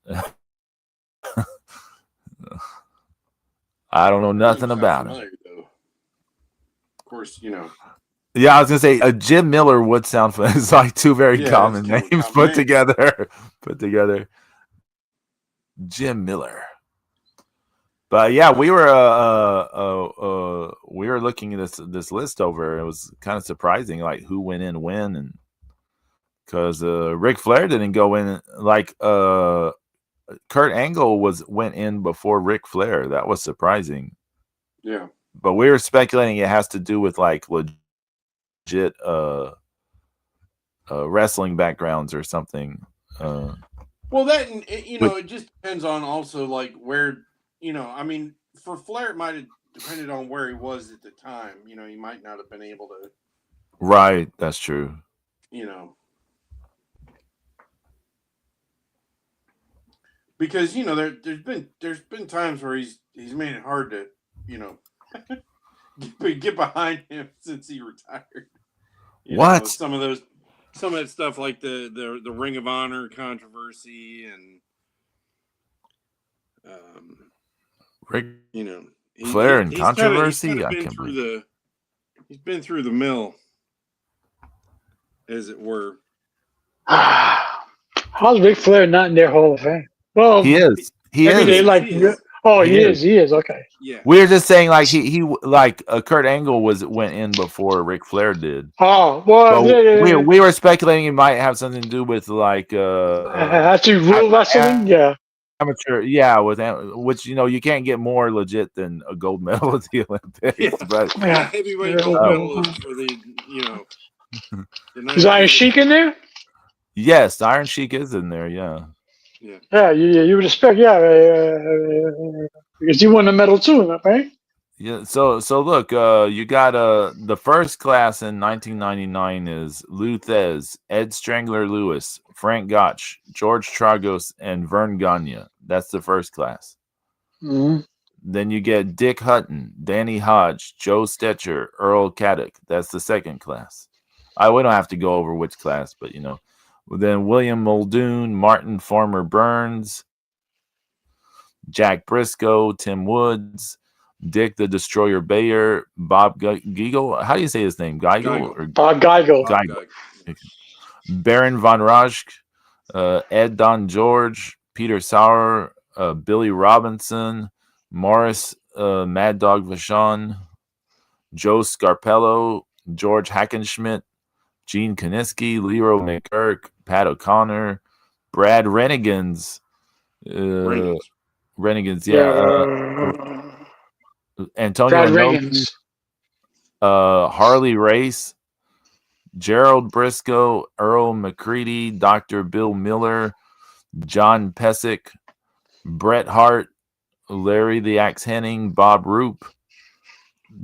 I don't know nothing about him. Though. Of course, Yeah, I was gonna say Jim Miller would sound fun. It's like two very common names put together. Jim Miller. But yeah, we were looking at this list over. It was kind of surprising, like who went in when, and because Ric Flair didn't go in. Like Kurt Angle went in before Ric Flair. That was surprising. Yeah, but we were speculating it has to do with like legit wrestling backgrounds or something. Well, that it just depends on also like where. I mean, for Flair, it might have depended on where he was at the time. He might not have been able to. Right, that's true. Because there's been times where he's made it hard to get behind him since he retired. What? Some of that stuff like the Ring of Honor controversy and Flair and controversy. He's been through the mill, as it were. How's Ric Flair not in their Hall of Fame? Well, he is. He is. He is. Okay. Yeah. We're just saying, like he like Kurt Angle went in before Ric Flair did. Oh well, we were speculating it might have something to do with like actually real wrestling. Yeah. Amateur, with which you can't get more legit than a gold medal at the Olympics. Yeah. But heavyweight gold medalist for the Is Iron Sheik in there? Yes, Iron Sheik is in there. Yeah. Yeah. You would expect. Because he won the medal too, right? Yeah. So look, you got the first class in 1999 is Lou Thez, Ed Strangler Lewis, Frank Gotch, George Tragos, and Vern Gagne. That's the first class. Mm-hmm. Then you get Dick Hutton, Danny Hodge, Joe Stetcher, Earl Caddick. That's the second class. We don't have to go over which class, but Then William Muldoon, Martin Farmer Burns, Jack Briscoe, Tim Woods, Dick the Destroyer Bayer, Bob Geigel. How do you say his name? Geigel? Bob Geigel. Baron von Raschke, Ed Don George, Peter Sauer, Billy Robinson, Morris Mad Dog Vachon, Joe Scarpello, George Hackenschmidt, Gene Kaniski, Leroy McGurk, Pat O'Connor, Brad Renegans. Renegans, Antonio Inoki, Harley Race, Gerald Briscoe, Earl McCready, Dr. Bill Miller, John Pesick, Bret Hart, Larry the Axe Henning, Bob Roop,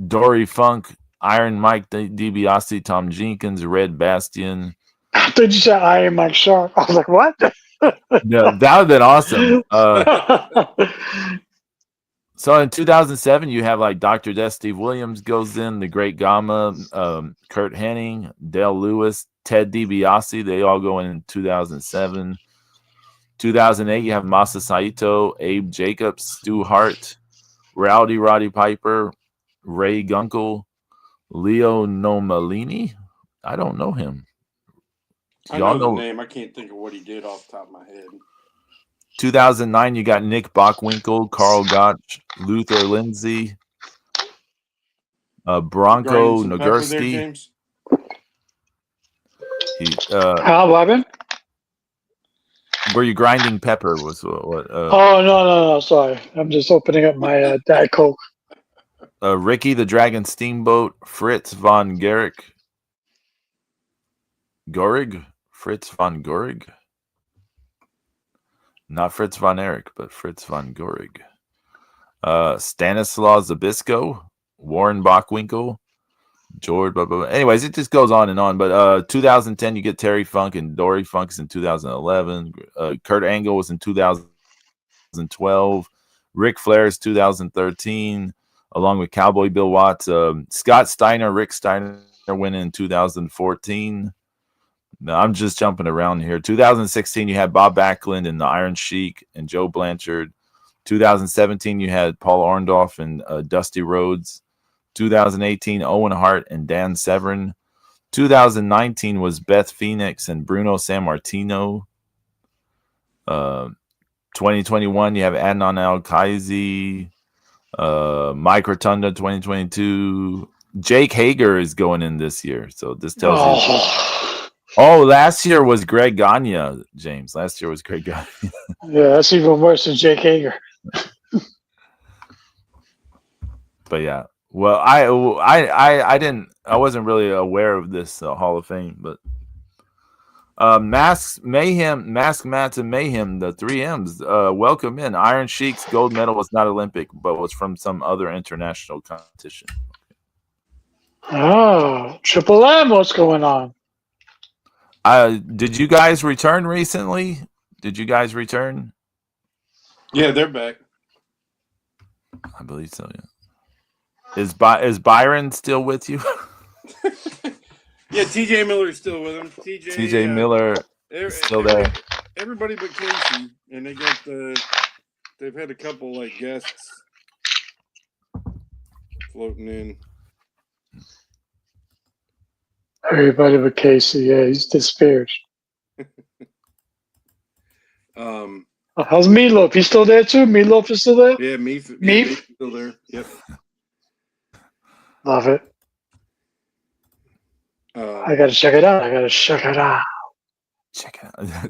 Dory Funk, Iron Mike DiBiase, Tom Jenkins, Red Bastian. I thought you said Iron Mike Sharp. I was like, what? No, that would have been awesome. So in 2007, you have like Dr. Death, Steve Williams goes in, The Great Gama, Kurt Hennig, Dale Lewis, Ted DiBiase. They all go in 2007. 2008, you have Masa Saito, Abe Jacobs, Stu Hart, Rowdy Roddy Piper, Ray Gunkel, Leo Nomalini. I don't know him. I know the name. I can't think of what he did off the top of my head. 2009, you got Nick Bockwinkel, Carl Gotch, Luther Lindsay, Bronco Nagurski. How, Robin? Were you grinding pepper? Was what? Oh no! Sorry, I'm just opening up my Diet Coke. Ricky the Dragon Steamboat, Fritz von Gorig, Fritz von Gorig, not Fritz von Erich, but Fritz von Gorig. Stanislaw Zabisco, Warren Bockwinkel, George. Blah, blah, blah. Anyways, it just goes on and on. But 2010, you get Terry Funk and Dory Funk's in 2011. Kurt Angle was in 2012. Ric Flair is 2013. Along with Cowboy Bill Watts, Scott Steiner, Rick Steiner winning in 2014. Now, I'm just jumping around here. 2016, you had Bob Backlund and the Iron Sheik and Joe Blanchard. 2017, you had Paul Orndorff and Dusty Rhodes. 2018, Owen Hart and Dan Severn. 2019 was Beth Phoenix and Bruno Sammartino. 2021, you have Adnan Al-Kaizi. Mike Rotunda 2022. Jake Hager is going in this year, so this tells you. Oh, last year was Greg Gagne, James. Last year was Greg Gagne. Yeah, that's even worse than Jake Hager. But yeah, well, I wasn't really aware of this Hall of Fame, but Mask Mats and Mayhem, the 3Ms, welcome in. Iron Sheik's gold medal was not Olympic, but was from some other international competition. Oh, Triple M, what's going on? Did you guys return recently? Did you guys return? Yeah, they're back. I believe so, yeah. Is Byron still with you? Yeah, TJ Miller's still with him. TJ Miller is still there. Everybody but Casey, and they've had a couple like guests floating in. Everybody but Casey, yeah, he's disappeared. How's Meatloaf? He's still there too? Meatloaf is still there? Yeah, Meat's still there. Yep. Love it. I gotta check it out. Check it out.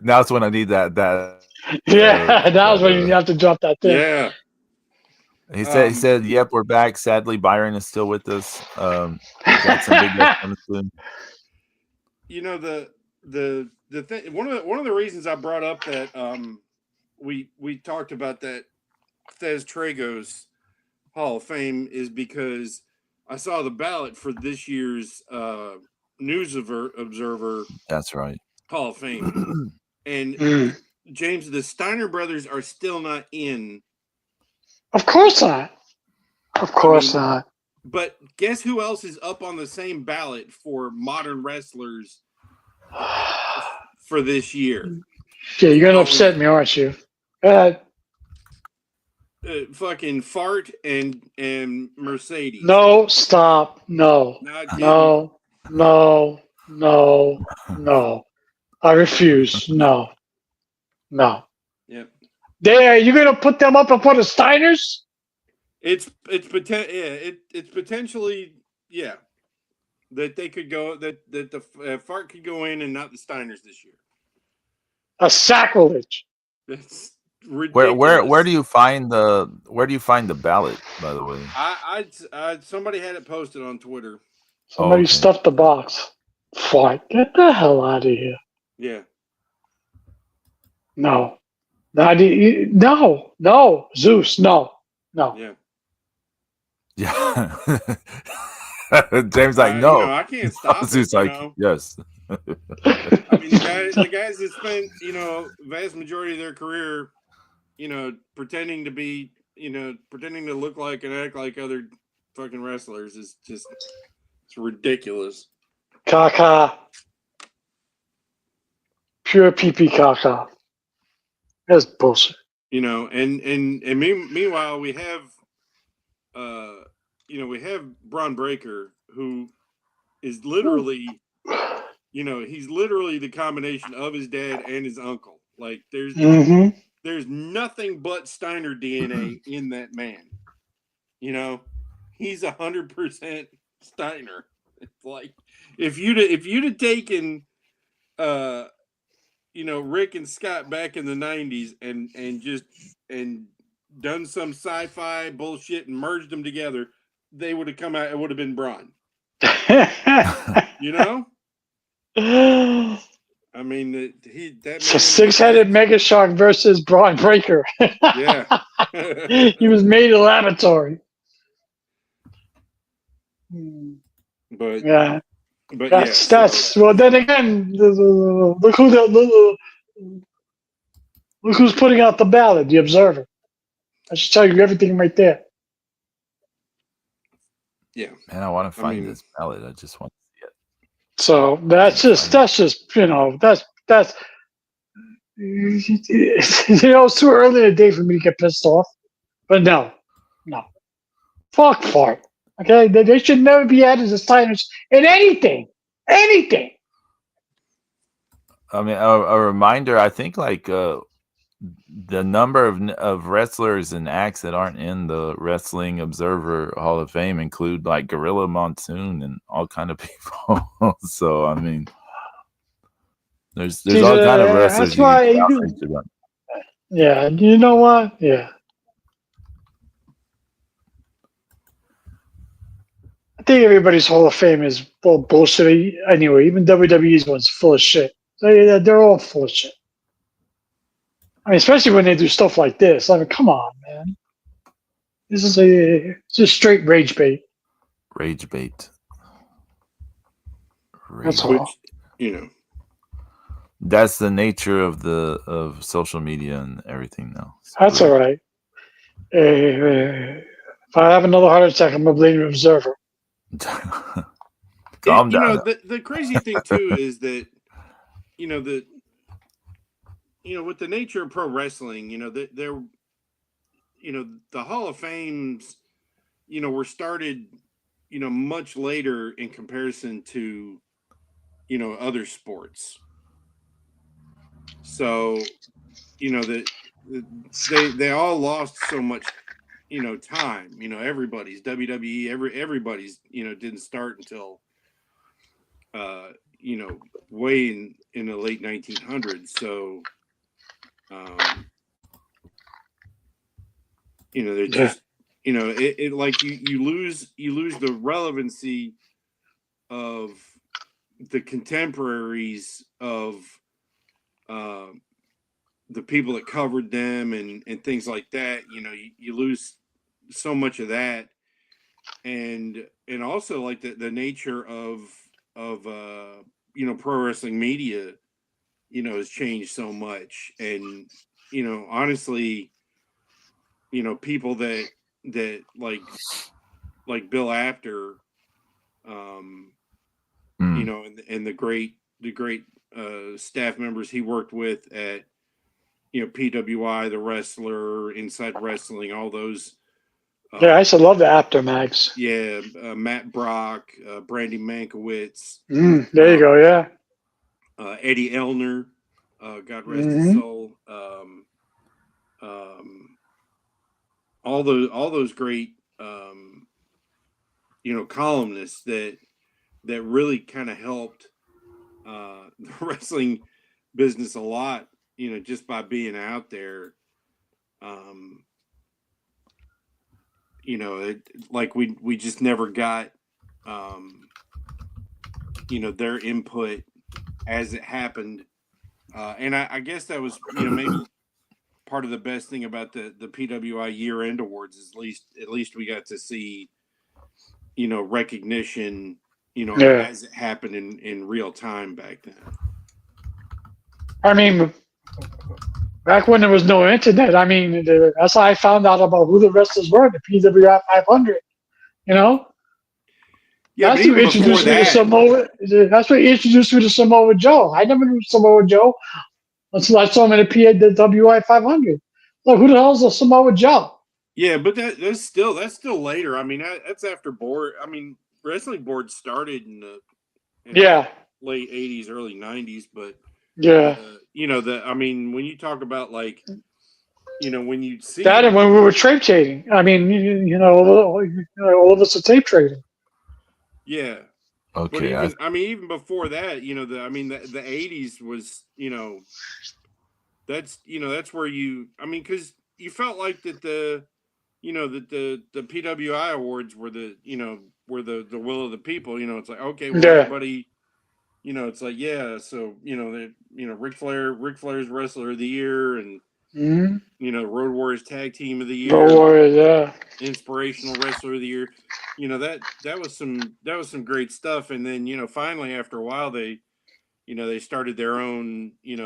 Now's when I need that. Yeah, now's when you have to drop that thing. Yeah. He said, "Yep, we're back." Sadly, Byron is still with us. Got some big guys coming soon. You know the thing. One of the reasons I brought up that we talked about that Thez Tragos Hall of Fame is because I saw the ballot for this year's News Observer. That's right. Hall of Fame. And James, the Steiner brothers are still not in. Of course not. Of course not. But guess who else is up on the same ballot for modern wrestlers for this year? Yeah, you're gonna upset me, aren't you? Go ahead. Fucking Fart and Mercedes. No, stop. No. I refuse. No. Yep. You're gonna put them up before the Steiners? It's potentially that they could go that the Fart could go in and not the Steiners this year. A sacrilege. That's ridiculous. Where do you find the ballot, by the way? I somebody had it posted on Twitter. Somebody stuffed the box. Fart, get the hell out of here. Yeah. No, Zeus, no. Yeah. Yeah. James like, no. I can't stop. Zeus like, yes. I mean, the guys that spent, vast majority of their career, pretending to look like and act like other fucking wrestlers is just, it's ridiculous. Caca. Pure pee-pee caca. That's bullshit. And meanwhile we have Braun Breaker, who is literally You know, he's literally the combination of his dad and his uncle. Like there's nothing but Steiner DNA in that man. You know, he's 100% Steiner. It's like if you'd have taken you know, Rick and Scott back in the 90s and done some sci-fi bullshit and merged them together, they would have come out, it would have been Braun. You know? I mean, it's a six-headed Mega Shark versus Braun Breaker. Yeah. He was made in a laboratory. But yeah. But that's well. Then again, look who's putting out the ballot. The Observer. I should tell you everything right there. Yeah, man, I want to find this ballot. I just want to see it. So that's just you know that's you know, it's too early in the day for me to get pissed off. But no, fuck fart. Okay, they should never be added as Steiners in anything. I mean, a reminder. I think like the number of wrestlers and acts that aren't in the Wrestling Observer Hall of Fame include like Gorilla Monsoon and all kind of people. So I mean, there's all kind of wrestlers. That's why. Yeah, you know what? Yeah. I think everybody's Hall of Fame is full of bullshit anyway. Even WWE's one's full of shit. They're all full of shit. I mean, especially when they do stuff like this. I mean, come on, man. This is just straight rage bait. Rage bait. That's all. You know. That's the nature of social media and everything now. So. That's all right. If I have another heart attack, I'm gonna blame the Observer. Calm down. You know, the crazy thing too is that with the nature of pro wrestling, the Hall of Fames, were started, much later in comparison to, other sports. So, they all lost so much, time. Everybody's WWE, everybody's, didn't start until, way in the late 1900s. So, they're just, it like you lose the relevancy of the contemporaries of the people that covered them and things like that. You lose so much of that, and also like the nature of pro wrestling media, has changed so much. And honestly, people that like Bill Apter, and the great staff members he worked with at PWI, The Wrestler, Inside Wrestling, all those. Yeah, I used to love the Apter mags. Yeah, Matt Brock, Brandy Mankiewicz. There you go. Yeah. Eddie Elner, God rest his soul. All those great columnists that really kind of helped the wrestling business a lot, just by being out there. Like we just never got their input as it happened. And I guess that was, maybe part of the best thing about the PWI year-end awards is at least we got to see, recognition, as it happened in real time back then. I mean, back when there was no internet, I mean, that's how I found out about who the wrestlers were, the PWI 500, Yeah, that's what introduced me to Samoa. That's what introduced me to Samoa Joe. I never knew Samoa Joe until I saw him in the PWI 500. Like, who the hell is a Samoa Joe? Yeah, but that's still later. I mean, that's after board. I mean, wrestling board started in the late 80s, early 90s, but Yeah. I mean, when you talk about like, when you see That and when we were tape trading. I mean, all of us are tape trading. yeah. But Okay. even before that, the 80s was, that's where because you felt like that the PWI awards were the will of the people. It's like, okay, well, Yeah. everybody, it's like, yeah, so Ric Flair's Wrestler of the Year, and Road Warriors Tag Team of the Year, Road Warriors, yeah. Inspirational Wrestler of the Year. That was some great stuff. And then finally, after a while, they started their own, kind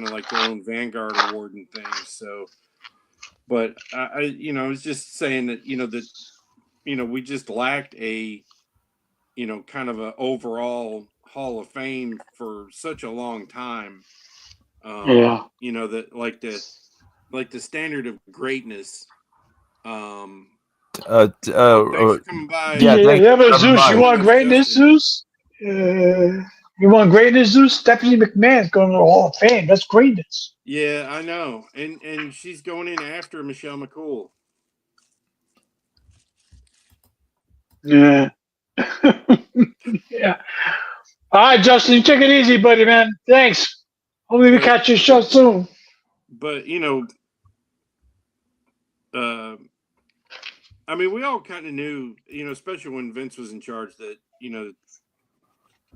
of like their own Vanguard Award and things. So, but I was just saying that we just lacked a kind of an overall Hall of Fame for such a long time. Yeah. That like the standard of greatness. Thanks for coming by. Yeah, but Never Zeus, you mind. want greatness, Zeus? You want greatness, Zeus? Stephanie McMahon's going to the Hall of Fame. That's greatness. Yeah, I know. And she's going in after Michelle McCool. Yeah. Yeah. All right, Justin, you take it easy, buddy, man. Thanks. Hopefully we catch your show soon. But I mean, we all kind of knew, especially when Vince was in charge, that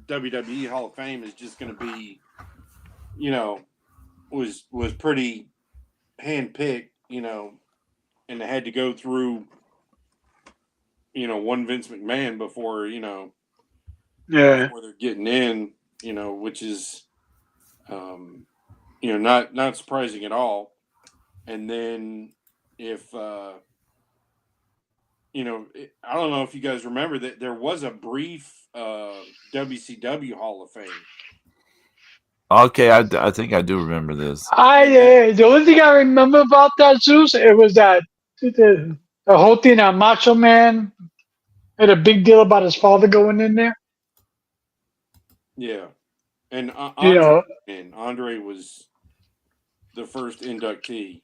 WWE Hall of Fame is just going to be, was pretty handpicked, and they had to go through, one Vince McMahon before, before they're getting in, which is, not surprising at all. And then if, I don't know if you guys remember that there was a brief WCW Hall of Fame. Okay, I think I do remember this. The only thing I remember about that, Zeus, it was that the whole thing that Macho Man had a big deal about his father going in there. Yeah, and Andre was the first inductee.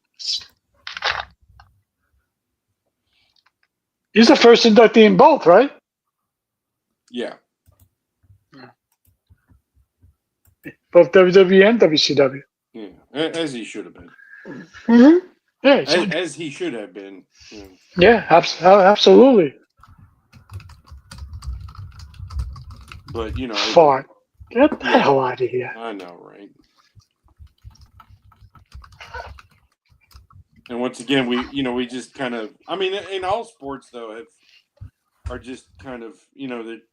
He's the first inductee in both, right? Yeah. Both WWE and WCW. Yeah, as he should have been. Mm-hmm. Yeah, as he should have been. Yeah, absolutely. But fart. Get the hell out of here. I know, right? And once again, we just kind of, I mean, in all sports though, are just kind of,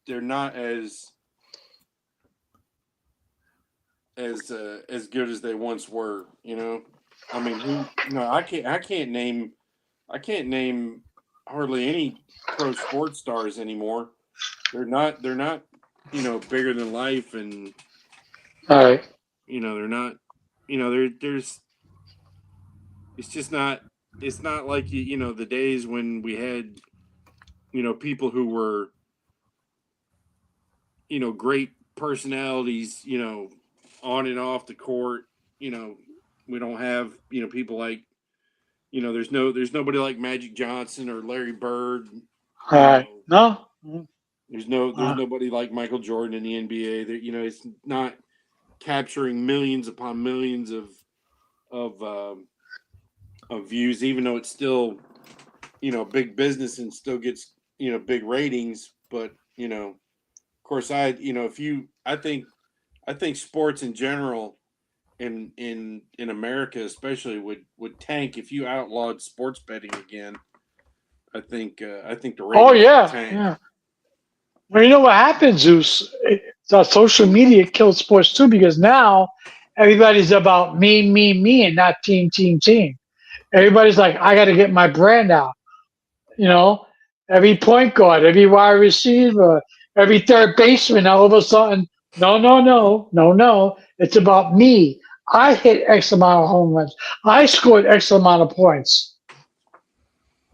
they're not as good as they once were. I mean, I can't name hardly any pro sports stars anymore. They're not bigger than life, and all right. They're not, there's. It's just not. It's not like the days when we had, people who were, great personalities, on and off the court. We don't have, people like, there's nobody like Magic Johnson or Larry Bird. All right. No. There's nobody like Michael Jordan in the NBA. That it's not capturing millions upon millions of views, even though it's still, big business and still gets, big ratings. But, of course, I think sports in general in America especially would tank if you outlawed sports betting again. I think the ratings would tank. Yeah. Well, you know what happens, Zeus? Social media killed sports too, because now everybody's about me, and not team. Everybody's like, I got to get my brand out. Every point guard, every wide receiver, every third baseman, all of a sudden, no. It's about me. I hit X amount of home runs. I scored X amount of points.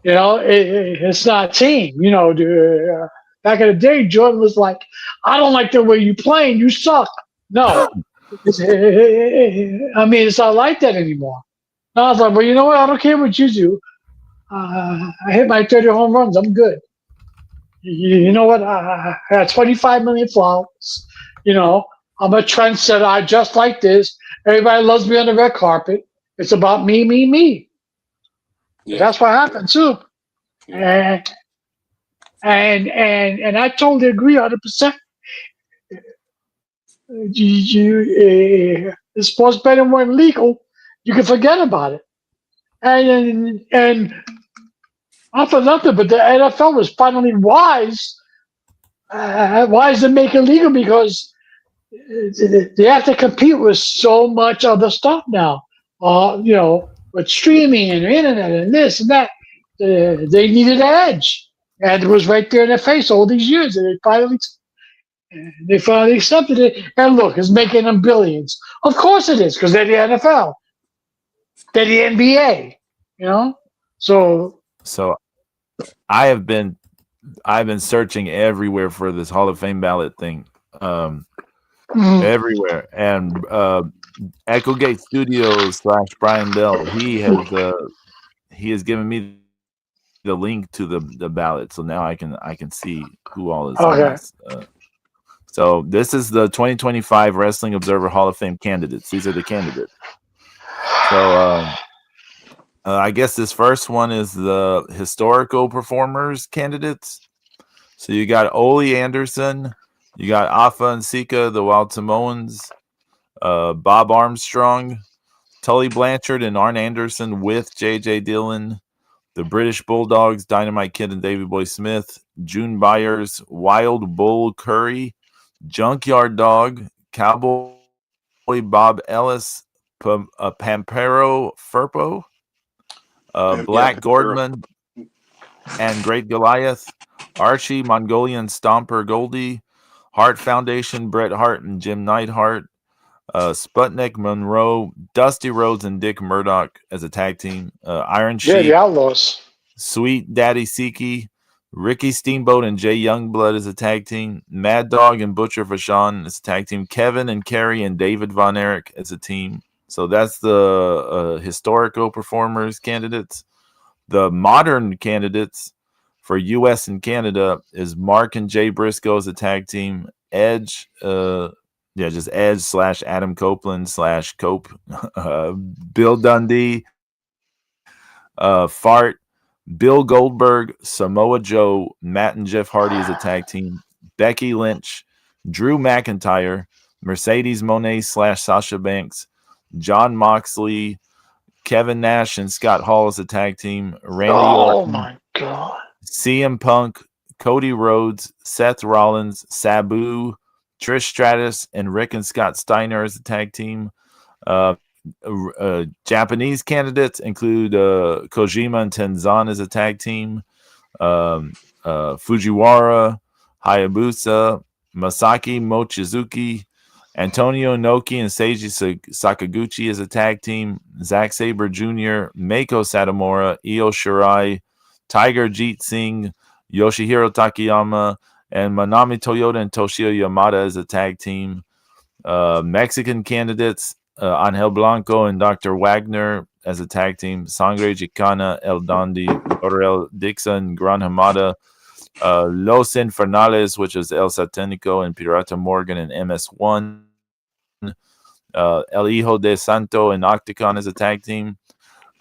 It's not team. Back in the day, Jordan was like, I don't like the way you playing. You suck. No. I mean, it's not like that anymore. And I was like, well, you know what? I don't care what you do. I hit my 30 home runs. I'm good. You know what? I had 25 million flowers. You know, I'm a trendsetter. I just like this. Everybody loves me on the red carpet. It's about me, me, me. Yeah. That's what happened too. Yeah. And I totally agree 100%. The sports betting weren't legal. You can forget about it. And not for nothing, but the NFL was finally wise. Wise to make it legal because they have to compete with so much other stuff now. You know, with streaming and internet and this and that. They needed an edge. And it was right there in their face all these years. And they finally accepted it. And look, it's making them billions. Of course it is, because they're the NFL. They're the NBA. You know? So I've been searching everywhere for this Hall of Fame ballot thing. Everywhere. And Echo Gate Studios / Brian Bell, he has given me the link to the ballot, so now I can see who all is on this. So this is the 2025 Wrestling Observer Hall of Fame candidates. These are the candidates. So I guess this first one is the historical performers candidates. So you got Ole Anderson, you got Afa and Sika, the Wild Samoans, Bob Armstrong, Tully Blanchard and Arn Anderson with J.J. Dillon, the British Bulldogs, Dynamite Kid and Davey Boy Smith, June Byers, Wild Bull Curry, Junkyard Dog, Cowboy Bob Ellis, Pampero Firpo, Black Gordman, and Great Goliath, Archie Mongolian Stomper Goldie, Hart Foundation, Bret Hart and Jim Neidhart, Sputnik Monroe, Dusty Rhodes and Dick Murdoch as a tag team, Iron Sheik, the Outlaws, Sweet Daddy Siki, Ricky Steamboat and Jay Youngblood as a tag team, Mad Dog and Butcher Vachon as a tag team, Kevin and Kerry and David Von Erich as a team. So that's the historical performers candidates. The modern candidates for U.S. and Canada is Mark and Jay Briscoe as a tag team, Edge, just Edge / Adam Copeland / Cope, Bill Dundee, Fart, Bill Goldberg, Samoa Joe, Matt and Jeff Hardy as a tag team, Becky Lynch, Drew McIntyre, Mercedes Moné / Sasha Banks, John Moxley, Kevin Nash and Scott Hall as a tag team, Randy Orton, my God, CM Punk, Cody Rhodes, Seth Rollins, Sabu, Trish Stratus, and Rick and Scott Steiner as a tag team. Japanese candidates include Kojima and Tenzan as a tag team, Fujiwara, Hayabusa, Masaki Mochizuki, Antonio Inoki and Seiji Sakaguchi as a tag team, Zack Sabre Jr., Meiko Satomura, Io Shirai, Tiger Jeet Singh, Yoshihiro Takayama, and Manami Toyota and Toshio Yamada as a tag team. Mexican candidates, Angel Blanco and Dr. Wagner as a tag team, Sangre Chicana, El Dondi, Orel Dixon, Gran Hamada, Los Infernales, which is El Satanico and Pirata Morgan and MS1, El Hijo de Santo and Octagon as a tag team,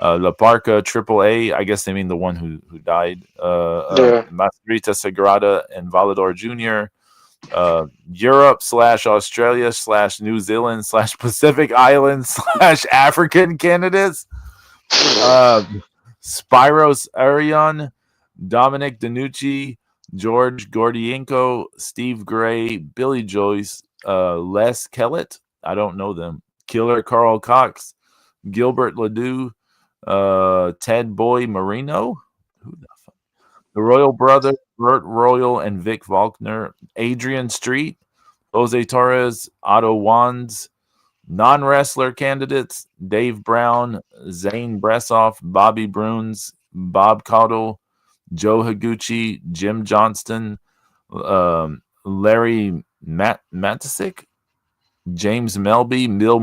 La Parca AAA, I guess they mean the one who died, Masrita Sagrada and Valador Jr., Europe / Australia / New Zealand / Pacific Islands / African candidates, Spyros Arion, Dominic Danucci, George Gordienko, Steve Gray, Billy Joyce, Les Kellett, I don't know them, Killer Carl Cox, Gilbert Ledoux, Ted Boy Marino, who the fuck? The Royal Brothers, Burt Royal and Vic Faulkner, Adrian Street, Jose Torres, Otto Wands. Non-wrestler candidates, Dave Brown, Zane Bressoff, Bobby Bruns, Bob Caudle, Joe Higuchi, Jim Johnston, Larry Matisic, James Melby, Bill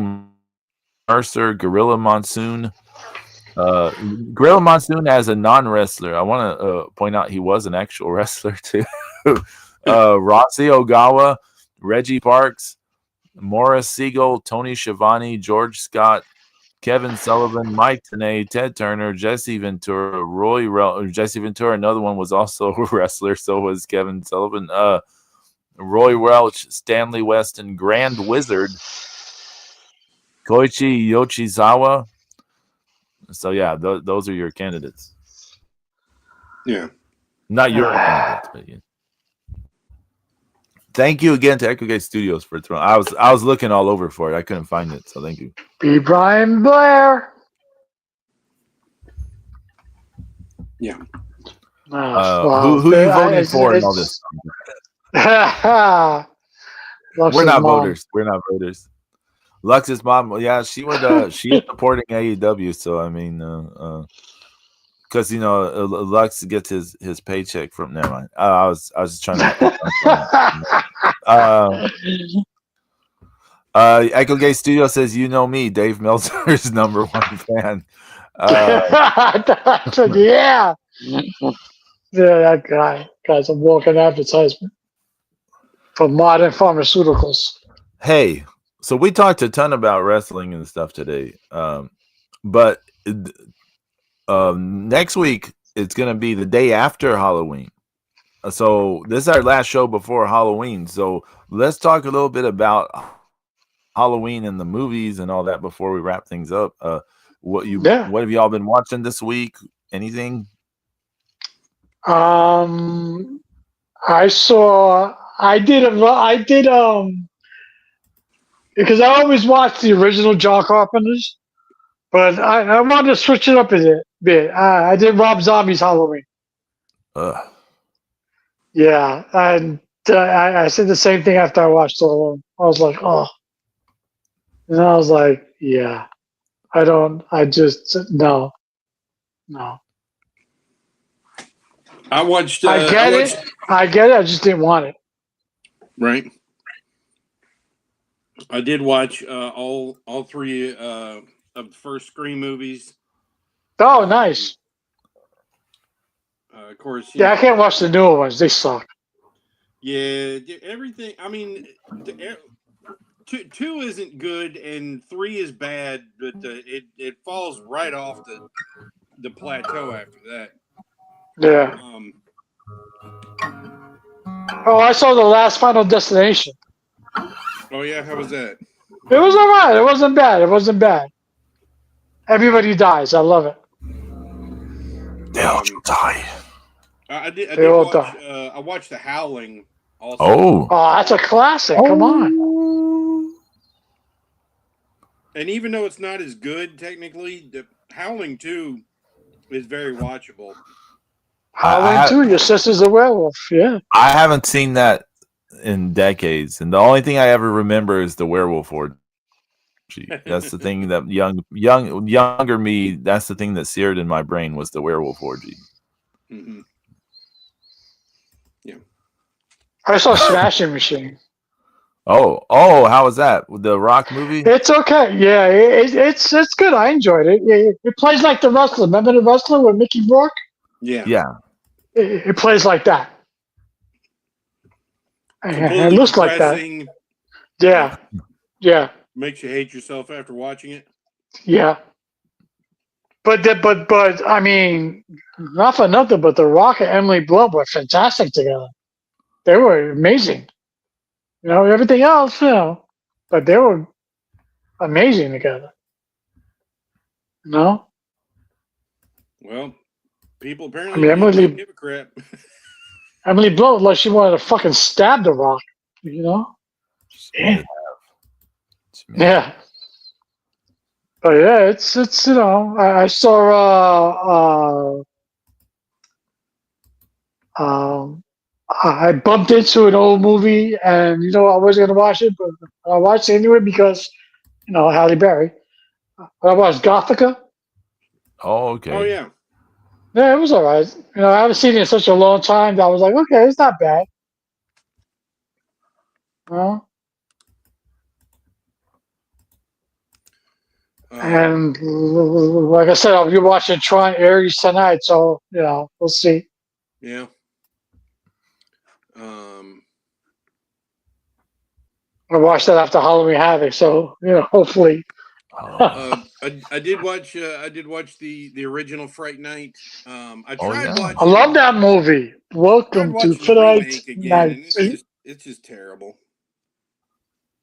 Mercer, Gorilla Monsoon. Gorilla Monsoon as a non-wrestler. I want to point out he was an actual wrestler too. Rossi Ogawa, Reggie Parks, Morris Siegel, Tony Schiavone, George Scott, Kevin Sullivan, Mike Tenay, Ted Turner, Jesse Ventura, Jesse Ventura. Another one was also a wrestler. So was Kevin Sullivan. Roy Welch, Stanley Weston, Grand Wizard, Koichi Yoshizawa. So yeah, those are your candidates. Yeah, not your candidates, but yeah. Thank you again to Echo Gate Studios for throwing. I was looking all over for it. I couldn't find it, so thank you. B. Brian Blair. Yeah. Who you voting for and all this? We're not voters. We're not voters. Lux's mom, yeah, she would. She is supporting AEW, so I mean, because Lux gets his paycheck from. Never mind. I was just trying to. Echo Gate Studio says, "You know me, Dave Meltzer's #1 fan." Yeah, that guy. Guy's a walking advertisement for modern pharmaceuticals. Hey. So we talked a ton about wrestling and stuff today, but next week it's going to be the day after Halloween. So this is our last show before Halloween. So let's talk a little bit about Halloween and the movies and all that before we wrap things up. What have y'all been watching this week? Anything? I did because I always watch the original John Carpenter's, but I wanted to switch it up a bit. I did Rob Zombie's Halloween. Yeah, and I said the same thing after I watched all of them. I was like, oh. And I was like, yeah. No. I watched. I get it. I just didn't want it. Right. I did watch all three of the first Scream movies. Oh, nice. Of course. Yeah, I can't watch the newer ones. They suck. Yeah, everything. I mean, two isn't good and 3 is bad, but it falls right off the plateau after that. Yeah. I saw the last Final Destination. Oh yeah, how was that? It was all right. It wasn't bad. Everybody dies. I love it. They all die. I watched The Howling also. Oh, that's a classic. Come on. And even though it's not as good technically, the Howling 2 is very watchable. Howling 2, your sister's a werewolf. Yeah. I haven't seen that in decades, and the only thing I ever remember is the werewolf orgy. That's the thing that younger me. That's the thing that seared in my brain was the werewolf orgy. Mm-hmm. Yeah, I saw Smashing Machine. Oh, how was that? The Rock movie? It's okay. Yeah, it's good. I enjoyed it. It plays like The Wrestler. Remember The Wrestler with Mickey Rourke? Yeah. It plays like that. It looks like that. Yeah. Makes you hate yourself after watching it. Yeah. But I mean, not for nothing, but The Rock and Emily Blunt were fantastic together. They were amazing. Everything else, but they were amazing together. Well, people apparently Emily, give a crap. Emily Blunt, like she wanted to fucking stab The Rock, Yeah. But yeah, it's I saw I bumped into an old movie and I wasn't gonna watch it, but I watched it anyway because Halle Berry. I watched Gothica. Oh, okay. Oh yeah. Yeah, it was all right. I haven't seen it in such a long time that I was like, okay, it's not bad. And like I said, I'll be watching Tron Ares tonight, so we'll see. Yeah. I watched that after Halloween Havoc, so hopefully. I did watch the original Fright Night. I tried watching. I love that movie. Welcome to Fright Night. It's just terrible.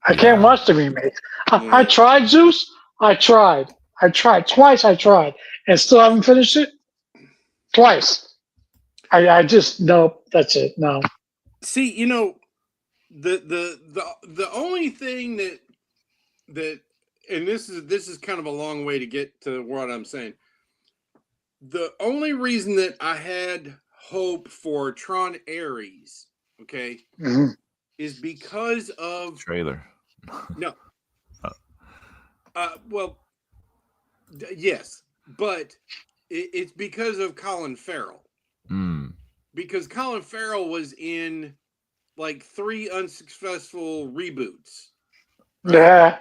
I can't watch the remake. I tried Zeus. I tried twice. And still haven't finished it. Twice. I just nope. That's it. No. See, the only thing that and this is kind of a long way to get to what I'm saying. The only reason that I had hope for Tron Ares, okay, is because of trailer. No. Well, yes, but it's because of Colin Farrell. Because Colin Farrell was in like 3 unsuccessful reboots. Right? Yeah.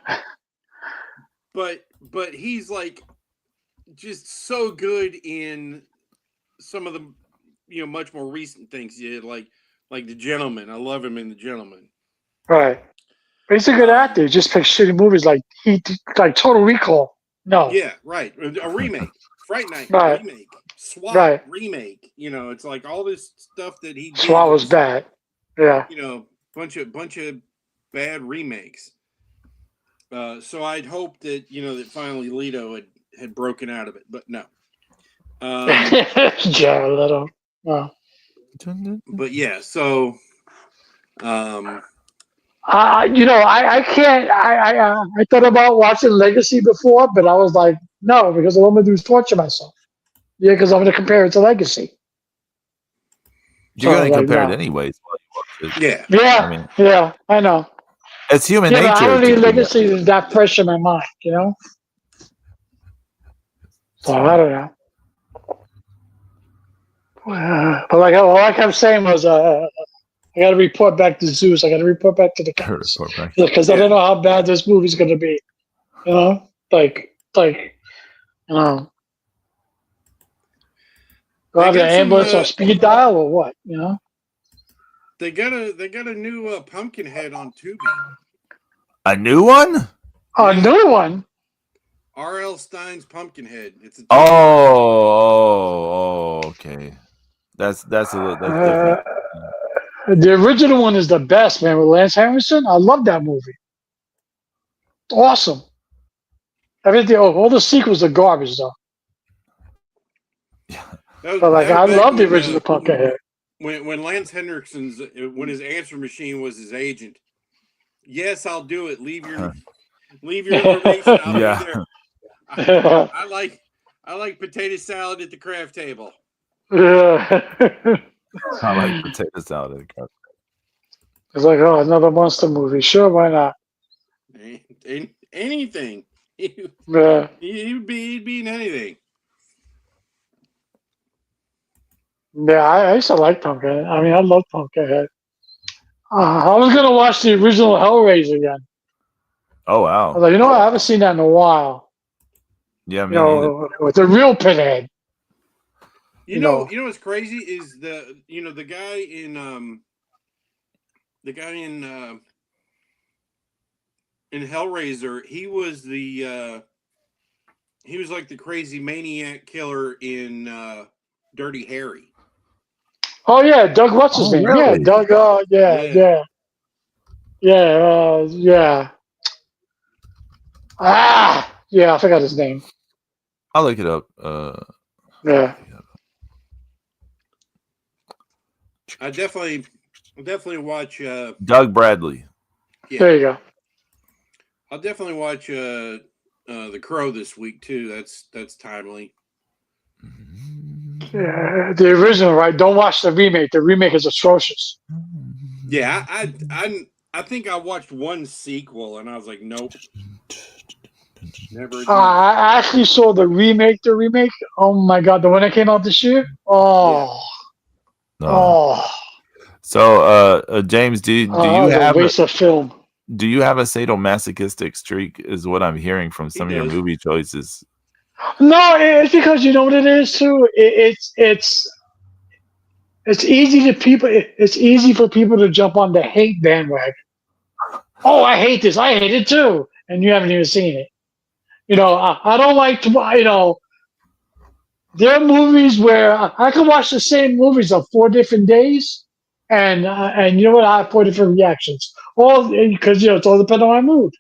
But he's like just so good in some of the much more recent things he did, like The Gentleman. I love him in The Gentleman. Right. But he's a good actor. He just picks shitty movies like Total Recall. No. Yeah, right. A remake. Fright Night remake. SWAT remake. It's like all this stuff that he did. SWAT was bad. Yeah. Bunch of bad remakes. So I'd hoped that that finally Leto had broken out of it, but no. Yeah, Leto. Oh. But yeah, so I can't. I thought about watching Legacy before, but I was like, no, because all I'm gonna do is torture myself. Yeah, because I'm gonna compare it to Legacy. You're gonna compare it anyways. Yeah. Yeah. I know. It's human nature. I don't need Legacy is that fresh in my mind, So I don't know. But like I kept saying was, I got to report back to Zeus. I got to report back to the cats because I don't know how bad this movie's going to be. Go have the ambulance on speed dial or what? They got a new Pumpkinhead on Tubi. A new one? A new one? R.L. Stein's Pumpkinhead. It's a okay. That's different. The original one is the best, man, with Lance Henriksen. I love that movie. Awesome. Everything. All the sequels are garbage, though. Yeah. But I love the original Pumpkinhead. When Lance Henriksen's his answer machine was his agent. Yes, I'll do it. Leave your information. I'll be there. I like potato salad at the craft table. I like potato salad at the craft table. It's like, another monster movie. Sure, why not? Anything. He'd be in anything. Yeah, I used to like Pumpkinhead. I mean, I love Pumpkinhead. I was gonna watch the original Hellraiser again. Oh wow! I was like, I haven't seen that in a while. Yeah, with the real Pinhead. You know what's crazy is the guy in Hellraiser. He was like the crazy maniac killer in Dirty Harry. Oh yeah, Doug. What's his name? Really? Yeah, Doug. Yeah. I forgot his name. I'll look it up. Yeah. I definitely watch Doug Bradley. Yeah. There you go. I'll definitely watch The Crow this week too. That's timely. Yeah, the original, right? Don't watch the remake. The remake is atrocious. Yeah, I think I watched one sequel and I was like, nope. Never again. I actually saw the remake. Oh my god, the one that came out this year. Oh, So, James, do you The have waste of film. do you have a sadomasochistic streak? Is what I'm hearing from some of your does. movie choices. No, it's because you know what it is too. It's easy to people. It's easy for people to jump on the hate bandwagon. Oh, I hate this. I hate it too, and you haven't even seen it. I don't like to. There are movies where I can watch the same movies on 4 different days, and you know what? I have 4 different reactions. All because it's all depending on my mood.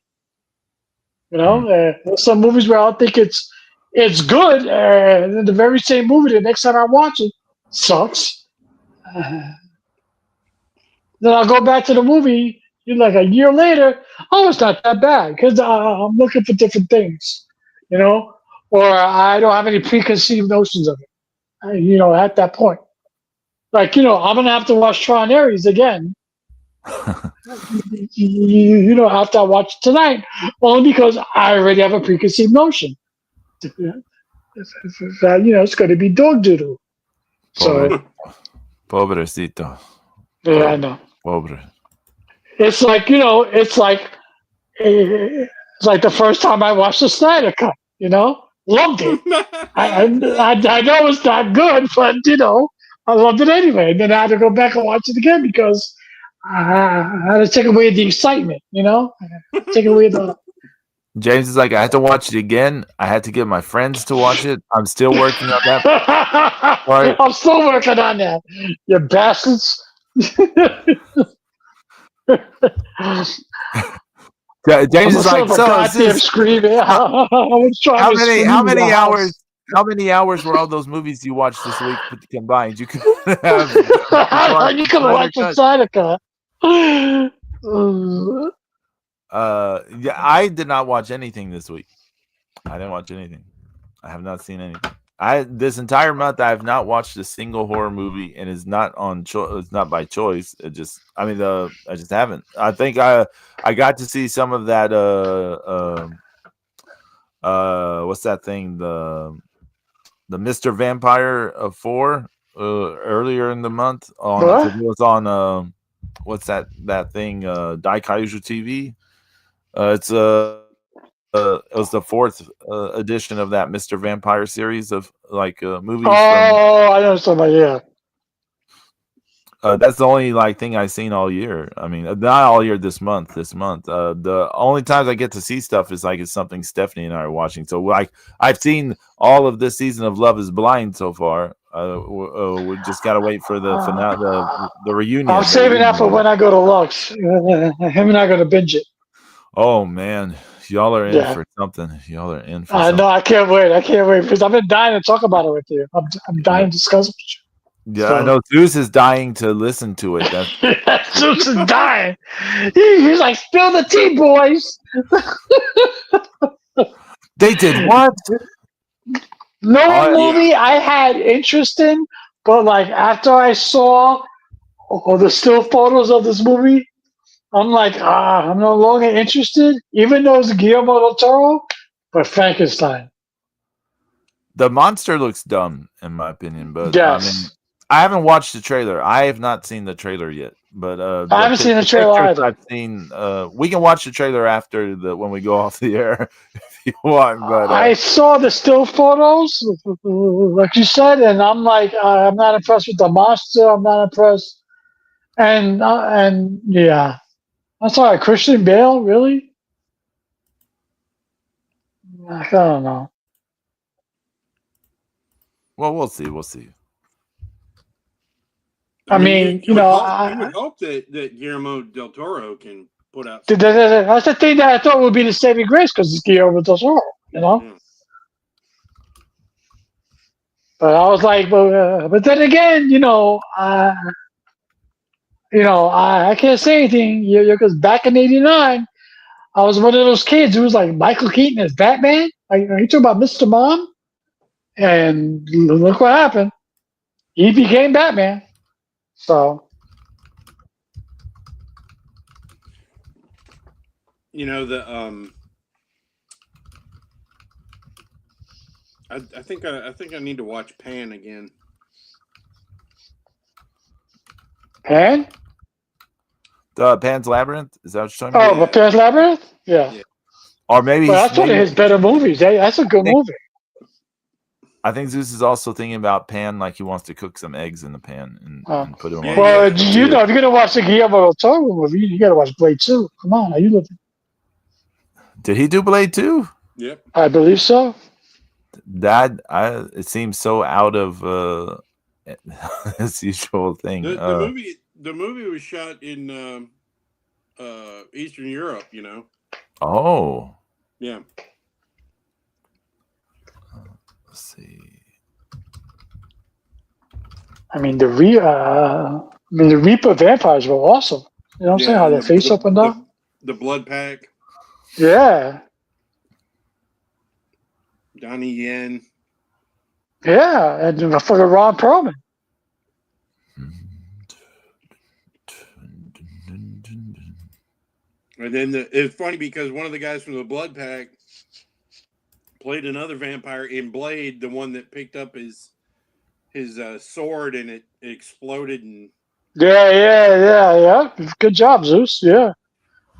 There's some movies where I'll think it's good, and then the very same movie the next time I watch it sucks. Then I'll go back to the movie like a year later. Oh, it's not that bad because I'm looking for different things, you know, or I don't have any preconceived notions of it. At that point, like I'm gonna have to watch Tron Ares again. After I watch it tonight, only because I already have a preconceived notion. It's going to be dog doodle. So, Pobrecito. yeah, I know. Pobre. It's like it's like the first time I watched the Snyder Cut. Loved it. I know it's not good, but I loved it anyway. And then I had to go back and watch it again because I had to take away the excitement. Take away the. James is like, I had to watch it again. I had to get my friends to watch it. I'm still working on that. Right. I'm still working on that. You bastards. James is like, goddamn screaming. How many hours were all those movies you watched this week combined? You could have. You could have watched the Snyder Cut. Yeah, I did not watch anything this week. I didn't watch anything. I have not seen anything. This entire month I have not watched a single horror movie, and it's not on it's not by choice. I just haven't. I think I got to see some of that what's that thing, the Mr. Vampire of 4 earlier in the month on it was on what's that thing, Daikaiju TV. It was the 4th edition of that Mr. Vampire series of movies. I know somebody. Yeah. That's the only thing I've seen all year. I mean, not all year. This month. The only times I get to see stuff is it's something Stephanie and I are watching. So I've seen all of this season of Love Is Blind so far. We just gotta wait for the finale, the reunion. I'm saving that for when I go to Lux. Him and I are gonna binge it. Oh man, y'all are in for something. Y'all are in for something. No, I can't wait. Because I've been dying to talk about it with you. I'm dying to discuss it with you. Yeah, so. I know Zeus is dying to listen to it. Zeus is dying. He's like, spill the tea, boys. They did what? No movie I had interest in, but after I saw the still photos of this movie, I'm like, I'm no longer interested, even though it's Guillermo del Toro, but Frankenstein. The monster looks dumb, in my opinion, but yes. I haven't watched the trailer. I have not seen the trailer yet, but I haven't seen the trailer either. I've seen. We can watch the trailer after when we go off the air if you want. But I saw the still photos, like you said, and I'm like, I'm not impressed with the monster. I'm not impressed, and yeah. I'm sorry, Christian Bale, really? I don't know. Well, we'll see. We'll see. I mean, you would hope that Guillermo del Toro can put out. That's the thing that I thought would be the saving grace because it's Guillermo del Toro, Yeah. But I was like, but then again, I can't say anything, because back in '89, I was one of those kids who was like Michael Keaton as Batman. You talking about Mr. Mom, and look what happened. He became Batman. So, I think I need to watch Pan again. Pan? Pan's Labyrinth. Is that what you're talking about? Oh, but Pan's Labyrinth? Yeah. Or maybe Well, that's one of his better movies. That's a good movie. I think Zeus is also thinking about Pan, like he wants to cook some eggs in the pan and put them on. Well, you know, if you're gonna watch the Guillermo del Toro movie, you gotta watch Blade 2. Come on, are you looking? Did he do Blade 2? Yep. I believe so. It seems so out of his usual thing. The movie was shot in Eastern Europe, you know. Oh. Yeah. Let's see. I mean, the Reaper vampires were awesome. You know what I'm saying? How their face opened up. The Blood Pack. Yeah. Donnie Yen. Yeah, and fucking Ron Perlman. And then it's funny because one of the guys from the Blood Pack played another vampire in Blade, the one that picked up his sword and it exploded and Yeah. Good job, Zeus. Yeah.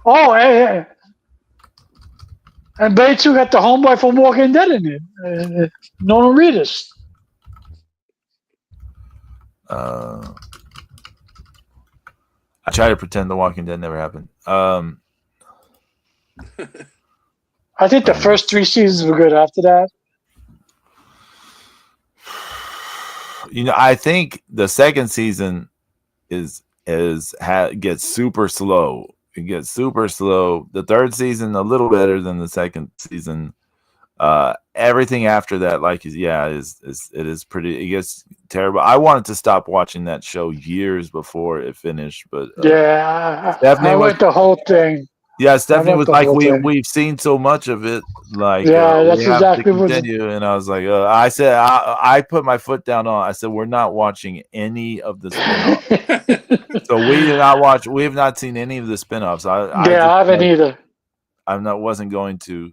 Oh, hey. And Blade 2 got the homeboy from Walking Dead in it. Norman Reedus. I try to pretend The Walking Dead never happened. I think the first 3 seasons were good after that. You know, I think the second season gets super slow. It gets super slow. The third season a little better than the second season. Everything after that, it is pretty. It gets terrible. I wanted to stop watching that show years before it finished, but I went the whole thing. Yeah, Stephanie was like, we've seen so much of it, like that's we have exactly to continue. And I was like, I said, I put my foot down on. I said, we're not watching any of the spinoffs. So we did not watch. We have not seen any of the spinoffs. I haven't either. Wasn't going to.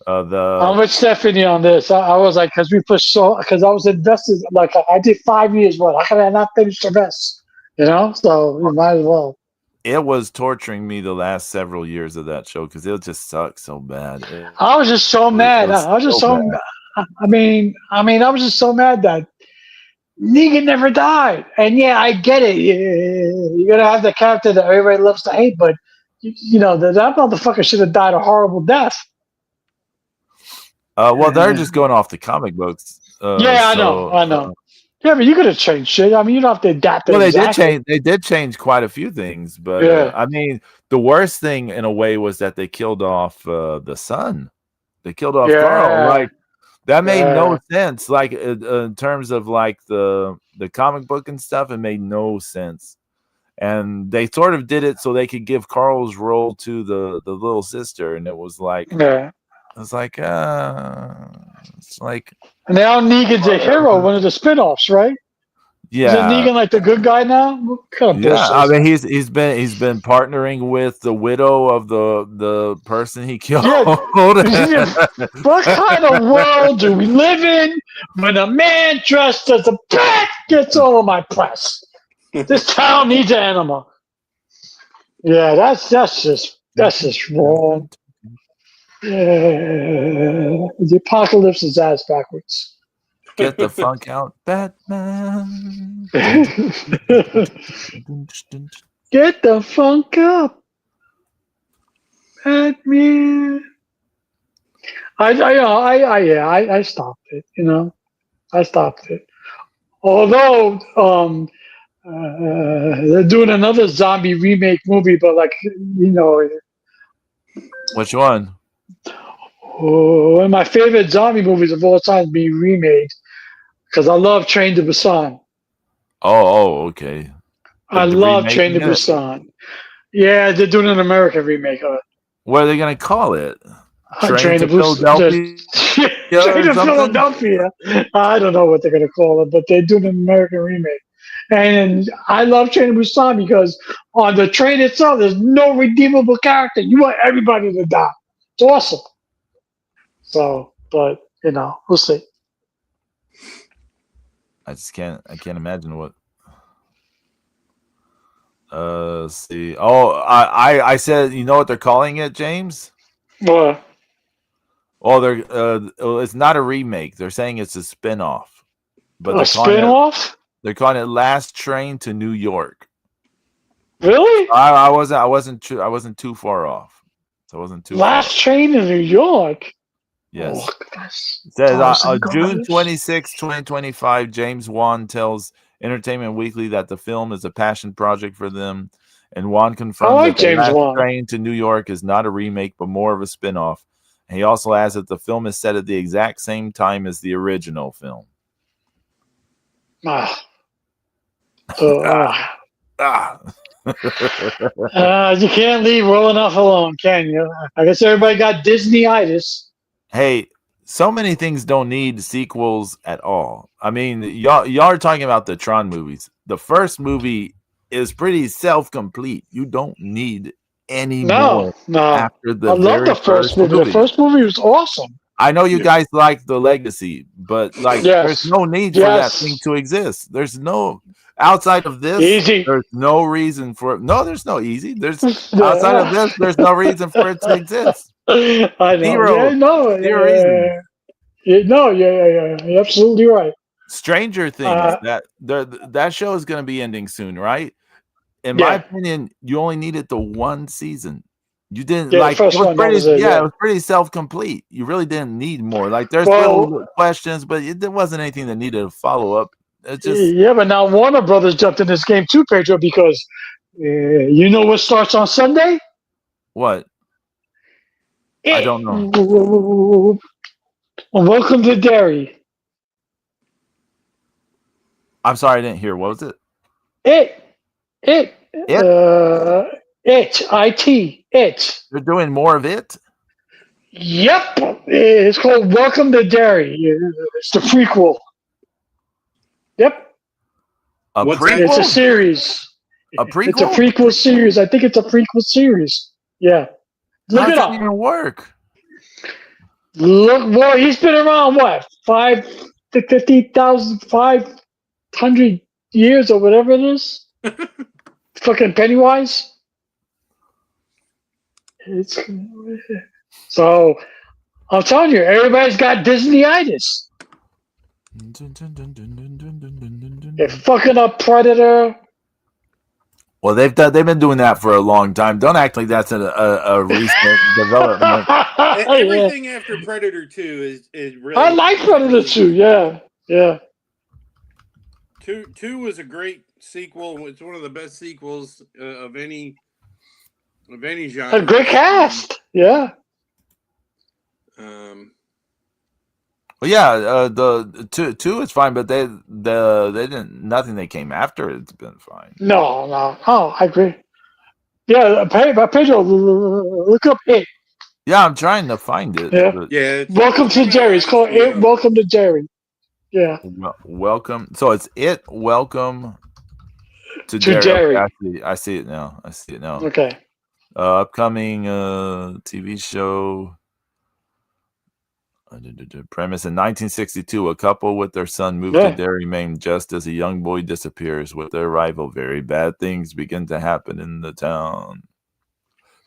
I'm with Stephanie on this. I was like, because I was invested. Like I did 5 years. How can I not finish the rest? You know, so you might as well. It was torturing me the last several years of that show because it just sucked so bad. I was just so mad. I was just so. I mean, I was just so mad that Negan never died. And yeah, I get it. You're gonna have the character that everybody loves to hate, but you know that motherfucker should have died a horrible death. Well, they're just going off the comic books. I know. Yeah, but you could have changed shit. I mean, you don't have to adapt it. Well, they did change quite a few things, but I mean, the worst thing in a way was that they killed off the son. They killed off Carl. Like that made no sense. Like in terms of like the comic book and stuff, it made no sense. And they sort of did it so they could give Carl's role to the little sister, and it was like, it's like. And now Negan's a hero, one of the spinoffs, right? Yeah. Is Negan like the good guy now? What kind of I mean he's been partnering with the widow of the person he killed. What kind of world do we live in when a man dressed as a bat gets all of my press? This town needs an animal. Yeah, that's just wrong. The apocalypse is ass backwards. Get the funk out, Batman. Get the funk up, Batman. I stopped it. You know, I stopped it. Although they're doing another zombie remake movie, but like you know. Which one? One of my favorite zombie movies of all time being remade because I love Train to Busan. Oh, okay. I love Train to Busan. Yeah, they're doing an American remake of it. What are they going to call it? Train to Philadelphia? Train to Philadelphia. I don't know what they're going to call it, but they're doing an American remake. And I love Train to Busan because on the train itself, there's no redeemable character. You want everybody to die. It's awesome. So, but you know, we'll see. I can't imagine what. Let's see. Oh, I said, you know what they're calling it, James? What? Oh, it's not a remake. They're saying it's a spin-off. But A spin-off? They're calling it Last Train to New York. Really? I wasn't too far off. So I wasn't too Last far. Train in New York. Yes. Oh, gosh. It says June Gosh. 26, 2025, James Wan tells Entertainment Weekly that the film is a passion project for them. And Wan confirmed like that The James Last Wan. Train to New York is not a remake, but more of a spin-off. And he also adds that the film is set at the exact same time as the original film. You can't leave well enough alone, can you? I guess everybody got Disney-itis. Hey, so many things don't need sequels at all. I mean, y'all are talking about the Tron movies. The first movie is pretty self-complete. You don't need any more after the I love the first movie. The first movie was awesome. I know you guys like the legacy, but there's no need for that thing to exist. There's no outside of this. Easy. There's no reason for it. No, there's no easy. There's outside of this. There's no reason for it to exist. I know. Zero reason. You're absolutely right. Stranger Things. That show is going to be ending soon, right? In my opinion, you only needed the one season. You didn't like it was pretty self-complete. You really didn't need more. Like there's little questions, but there wasn't anything that needed a follow-up. It's just but now Warner Brothers jumped in this game too, Pedro, because you know what starts on Sunday? What? I don't know. Welcome to Derry. I'm sorry, I didn't hear. What was it? It. They're doing more of it? Yep. It's called Welcome to Derry. It's the prequel. Yep. Prequel? It's a series. A prequel? It's a prequel series. I think it's a prequel series. Yeah. Look it up. How does it even work? Look, boy, he's been around, 500 years or whatever it is? Fucking Pennywise. So, I'm telling you, everybody's got Disney-itis. They're fucking up Predator. Well, they've been doing that for a long time. Don't act like that's a recent development. Everything after Predator 2 is really. I like Predator 2. Yeah. 2 was a great sequel. It's one of the best sequels of any genre. A great cast. Yeah. Well, yeah, the two is fine, but they didn't. Nothing they came after it's been fine. No. Oh, I agree. Yeah, Pedro, look up it. Yeah, I'm trying to find it. Yeah. Welcome to Jerry. It's called It. Welcome to Jerry. Yeah. Welcome. So it's It. Welcome to Jerry. Okay, I see it now. Okay. Upcoming TV show. Premise in 1962, a couple with their son moved to Derry, Maine. Just as a young boy disappears with their rival, very bad things begin to happen in the town.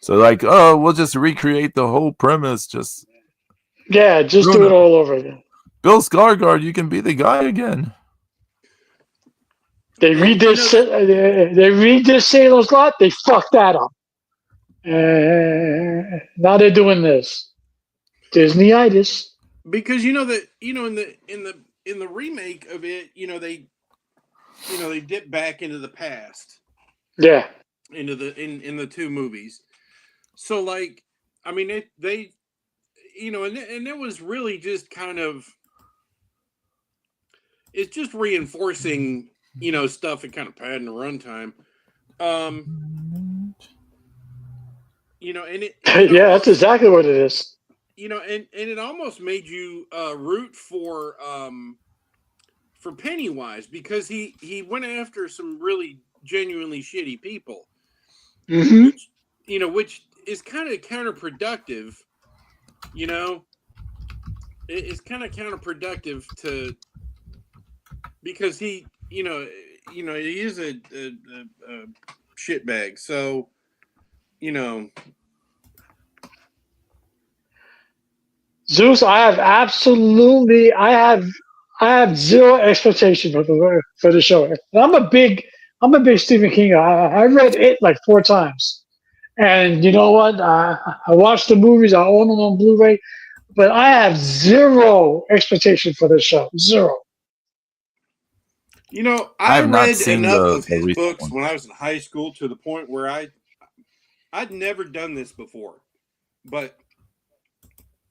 So, we'll just recreate the whole premise. Just do it all over again. Bill Skarsgård, you can be the guy again. They read this. They read this Salem's Lot. They fucked that up. Now they're doing this. Disney-itis. Because in the remake of it, they dip back into the past. Yeah. Into in the 2 movies. So and it was really just kind of, it's just reinforcing, stuff and kind of padding the runtime. And it that's exactly what it is. And it almost made you root for Pennywise, because he went after some really genuinely shitty people, which is kind of counterproductive. It's kind of counterproductive because he is shitbag. So, you know. Zeus, I have zero expectation for the show. And I'm a big Stephen King guy. I read it like 4 times. And you know what? I watched the movies. I own them on Blu-ray. But I have zero expectation for this show. Zero. You know, I have not read seen enough the of his recent books one. when I was in high school to the point where I'd never done this before. But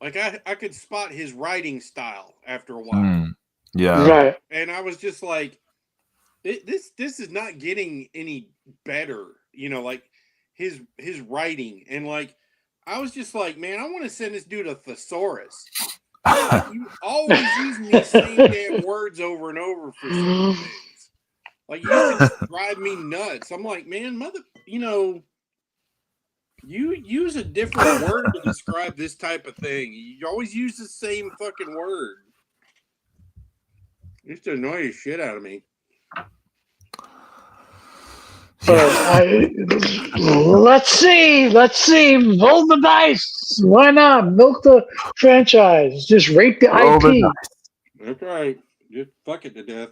like I could spot his writing style after a while. Yeah. Right. And I was just like, this is not getting any better, you know, like his writing. And like I was just like, man, I want to send this dude a thesaurus. Like, you always using these same damn words over and over for certain things. Like, you used to drive me nuts. I'm like, man, you know, you use a different word to describe this type of thing. You always use the same fucking word. It used to annoy the shit out of me. But let's see. Roll the dice. Why not? Milk the franchise. Just rape the IP. That's right. Just fuck it to death.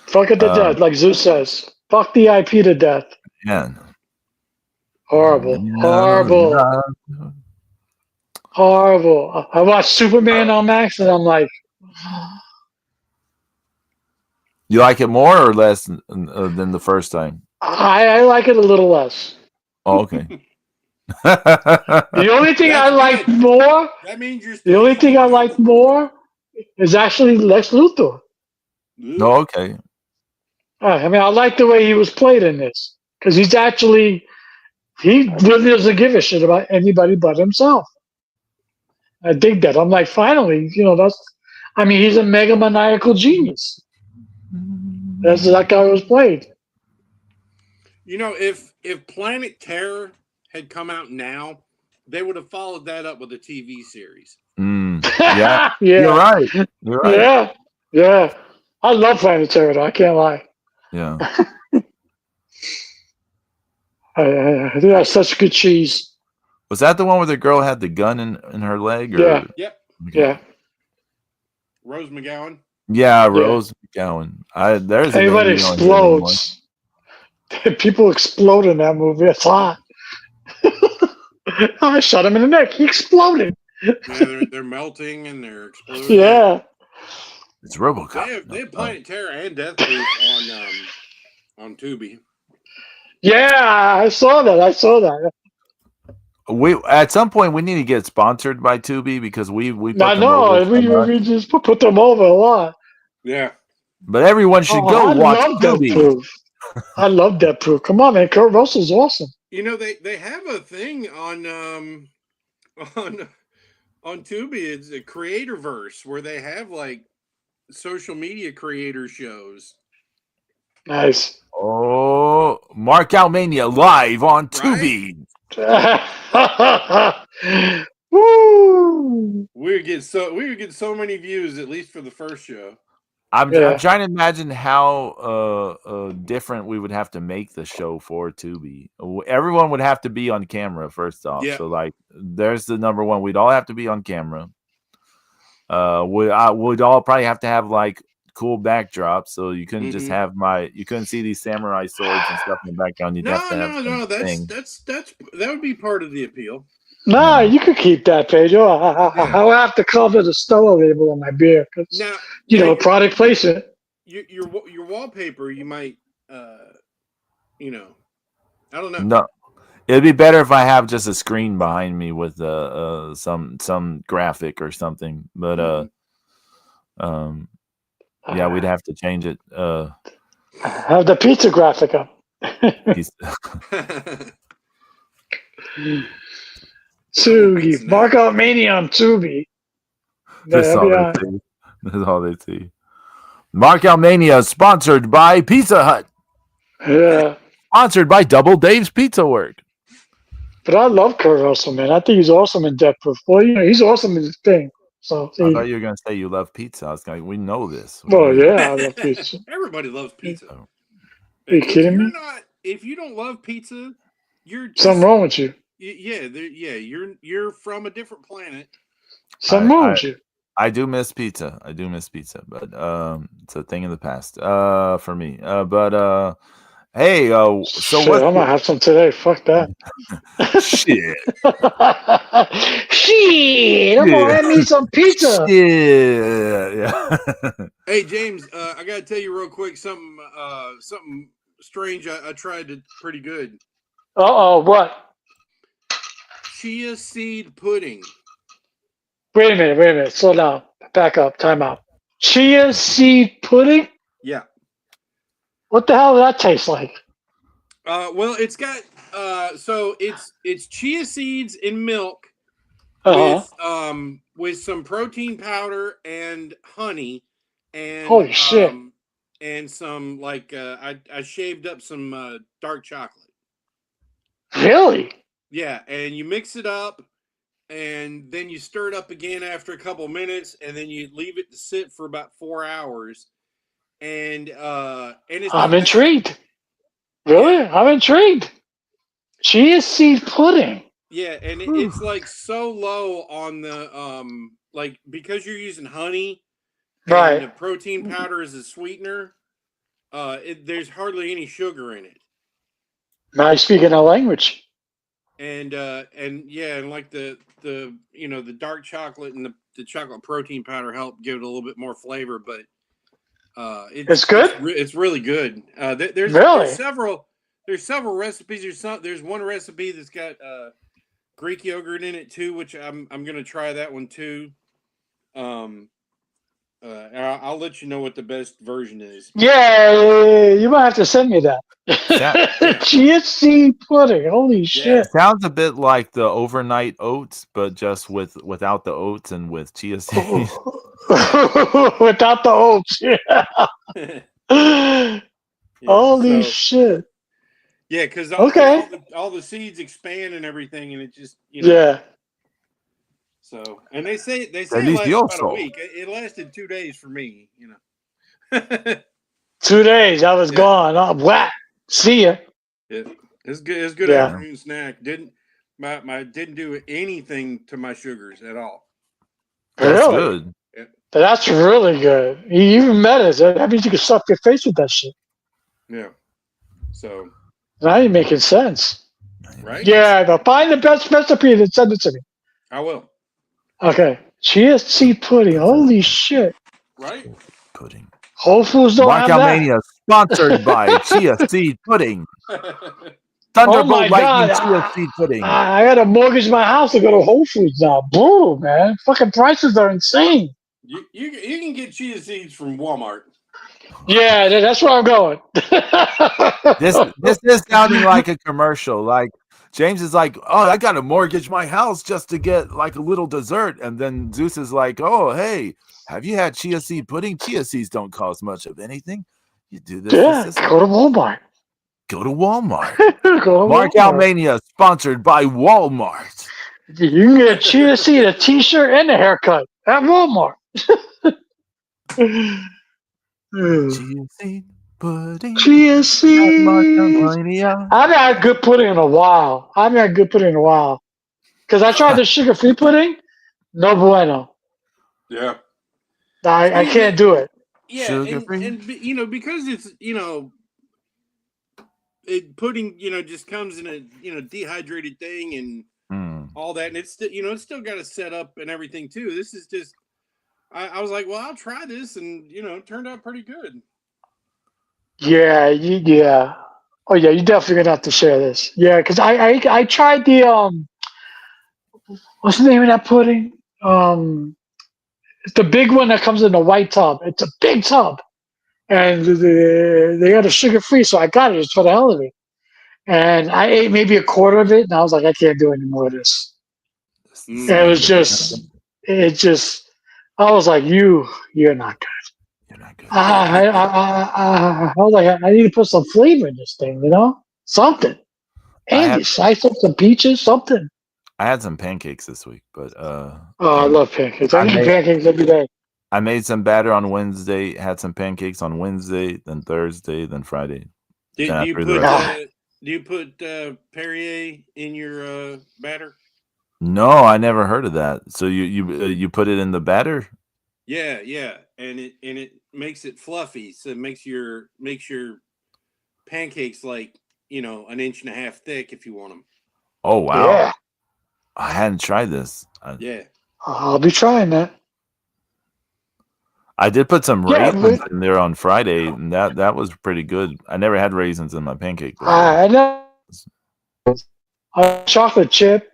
Fuck it to death, like Zeus says. Fuck the IP to death. Yeah. Horrible. I watched Superman on Max, and I'm like, you like it more or less than the first time? I like it a little less. Oh, okay. The only thing I like more. That means you're. The only thing I like more is actually Lex Luthor. No, okay. I mean, I like the way he was played in this because he really doesn't give a shit about anybody but himself. I dig that. I'm like, finally, you know, he's a mega maniacal genius. That's that guy was played. You know, if Planet Terror had come out now, they would have followed that up with a TV series. Yeah. You're right. Yeah. I love Planet Terror, though. I can't lie. Yeah. I think that's such good cheese. Was that the one where the girl had the gun in her leg? Or? Yeah. Yep. Okay. Yeah. Rose McGowan. Yeah, Rose McGowan. There's a anybody explodes. People explode in that movie. It's hot. I shot him in the neck. He exploded. Yeah, they're melting and they're exploding. Yeah. It's RoboCop. They have Planet Terror and Death Proof on Tubi. Yeah, I saw that. We at some point we need to get sponsored by Tubi because we I know we just put them over a lot. Yeah, but everyone should go watch Tubi. I love Death Proof. Come on, man, Kurt Russell's awesome. You know they have a thing on Tubi. It's a Creatorverse where they have like social media creator shows. Nice. Oh, Mark Out Mania live on Tubi. Woo! We would get so many views at least for the first show. I'm trying to imagine how different we would have to make the show for Tubi. Everyone would have to be on camera first off. Yeah. So like, there's the number one. We'd all have to be on camera. We'd all probably have to have like cool backdrops, so you couldn't just have you couldn't see these samurai swords and stuff in the background. You'd have to have that would be part of the appeal. Nah, you could keep that, Pedro. I'll have to cover the Stella label on my beer because product placement. Your wallpaper, you might, I don't know. No, it'd be better if I have just a screen behind me with some graphic or something. But yeah, we'd have to change it. Have the pizza graphic up. Tubi. Mark Out Mania on Tubi. That's all they see. Mark Out Mania sponsored by Pizza Hut. Yeah. Sponsored by Double Dave's Pizza Work. But I love Kurt Russell, man. I think he's awesome in Death Proof. Well, he's awesome in his thing. So I thought you were going to say you love pizza. I was going, we know this. Well, yeah, I love pizza. Everybody loves pizza. Are you kidding me? if you don't love pizza, you're just, something wrong with you. You're from a different planet. Something wrong with you. I do miss pizza. But it's a thing in the past for me. Hey, so Shit, I'm gonna have some today. Fuck that. Shit. Shit, I'm gonna have me some pizza. Shit. Yeah. Hey James, I gotta tell you real quick something strange. I tried it pretty good. What? Chia seed pudding. Wait a minute. Slow down. Back up. Time out. Chia seed pudding? Yeah. What the hell does that taste like? Well, it's got so it's chia seeds in milk with some protein powder and honey and holy shit. And some I shaved up some dark chocolate. Really? Yeah, and you mix it up and then you stir it up again after a couple minutes and then you leave it to sit for about 4 hours. And it's I'm intrigued. Really? Yeah. I'm intrigued. Chia seed pudding. Yeah, and it's like so low on the because you're using honey, right? And the protein powder is a sweetener. There's hardly any sugar in it. Now you're speaking a language. And like the dark chocolate and the chocolate protein powder help give it a little bit more flavor, but it's good. It's really good. There's several recipes. There's one recipe that's got Greek yogurt in it too, which I'm gonna try that one too. I'll let you know what the best version is. Yeah, you might have to send me that. Chia seed pudding. Holy shit! Sounds a bit like the overnight oats, but just without the oats and with chia seeds. Without the oats, yeah. Holy shit! Yeah, because all the seeds expand and everything, and it just yeah. So, and they say it lasts about a week. It lasted 2 days for me, 2 days, I was gone. Oh, whack. See ya. It's good. It's good afternoon snack. Didn't do anything to my sugars at all. That's good. Yeah. That's really good. You even medicine. That means you can stuff your face with that shit. Yeah. So now you're making sense. Right? Yeah, but find the best recipe and send it to me. I will. Okay. Chia seed pudding. Holy shit. Right? Pudding. Whole Foods don't have that. Mania sponsored by Chia seed pudding. Thunderbolt Lightning Chia seed pudding. I got to mortgage my house to go to Whole Foods now. Brutal, man. Fucking prices are insane. You can get chia seeds from Walmart. Yeah, that's where I'm going. This is sounding like a commercial. Like James is like, oh, I got to mortgage my house just to get like a little dessert. And then Zeus is like, oh, hey, have you had chia seed pudding? Chia seeds don't cost much of anything. You do this. Yeah, go to Walmart. Go to Walmart. Mark Out Mania, sponsored by Walmart. You can get a chia seed, a t-shirt, and a haircut at Walmart. Chia seed pudding. Chia seed. I haven't had good pudding in a while. Because I tried the sugar-free pudding. No bueno. Yeah. I can't do it. Yeah, and because it's pudding just comes in a dehydrated thing and all that, and it's it's still got to set up and everything too. This is just I was like, well, I'll try this, and it turned out pretty good. Yeah. Oh yeah, you're definitely gonna have to share this. Yeah, because I tried the what's the name of that pudding? It's the big one that comes in a white tub. It's a big tub, and they got a sugar free, so I got it just for the hell of it. And I ate maybe a quarter of it, and I was like, I can't do any more of this. It was just. I was like, you're not good. You're not good. I was like, I need to put some flavor in this thing, something. And slice up some peaches, something. I had some pancakes this week, but I love pancakes. I eat pancakes every day. I made some batter on Wednesday, had some pancakes on Wednesday, then Thursday, then Friday. Do you put Perrier in your batter? No, I never heard of that. So you put it in the batter? Yeah, and it makes it fluffy, so it makes your pancakes like an inch and a half thick if you want them. Oh wow! Yeah. I hadn't tried this. Yeah, I'll be trying that. I did put some raisins in there on Friday, and that was pretty good. I never had raisins in my pancake before. I know. Chocolate chip,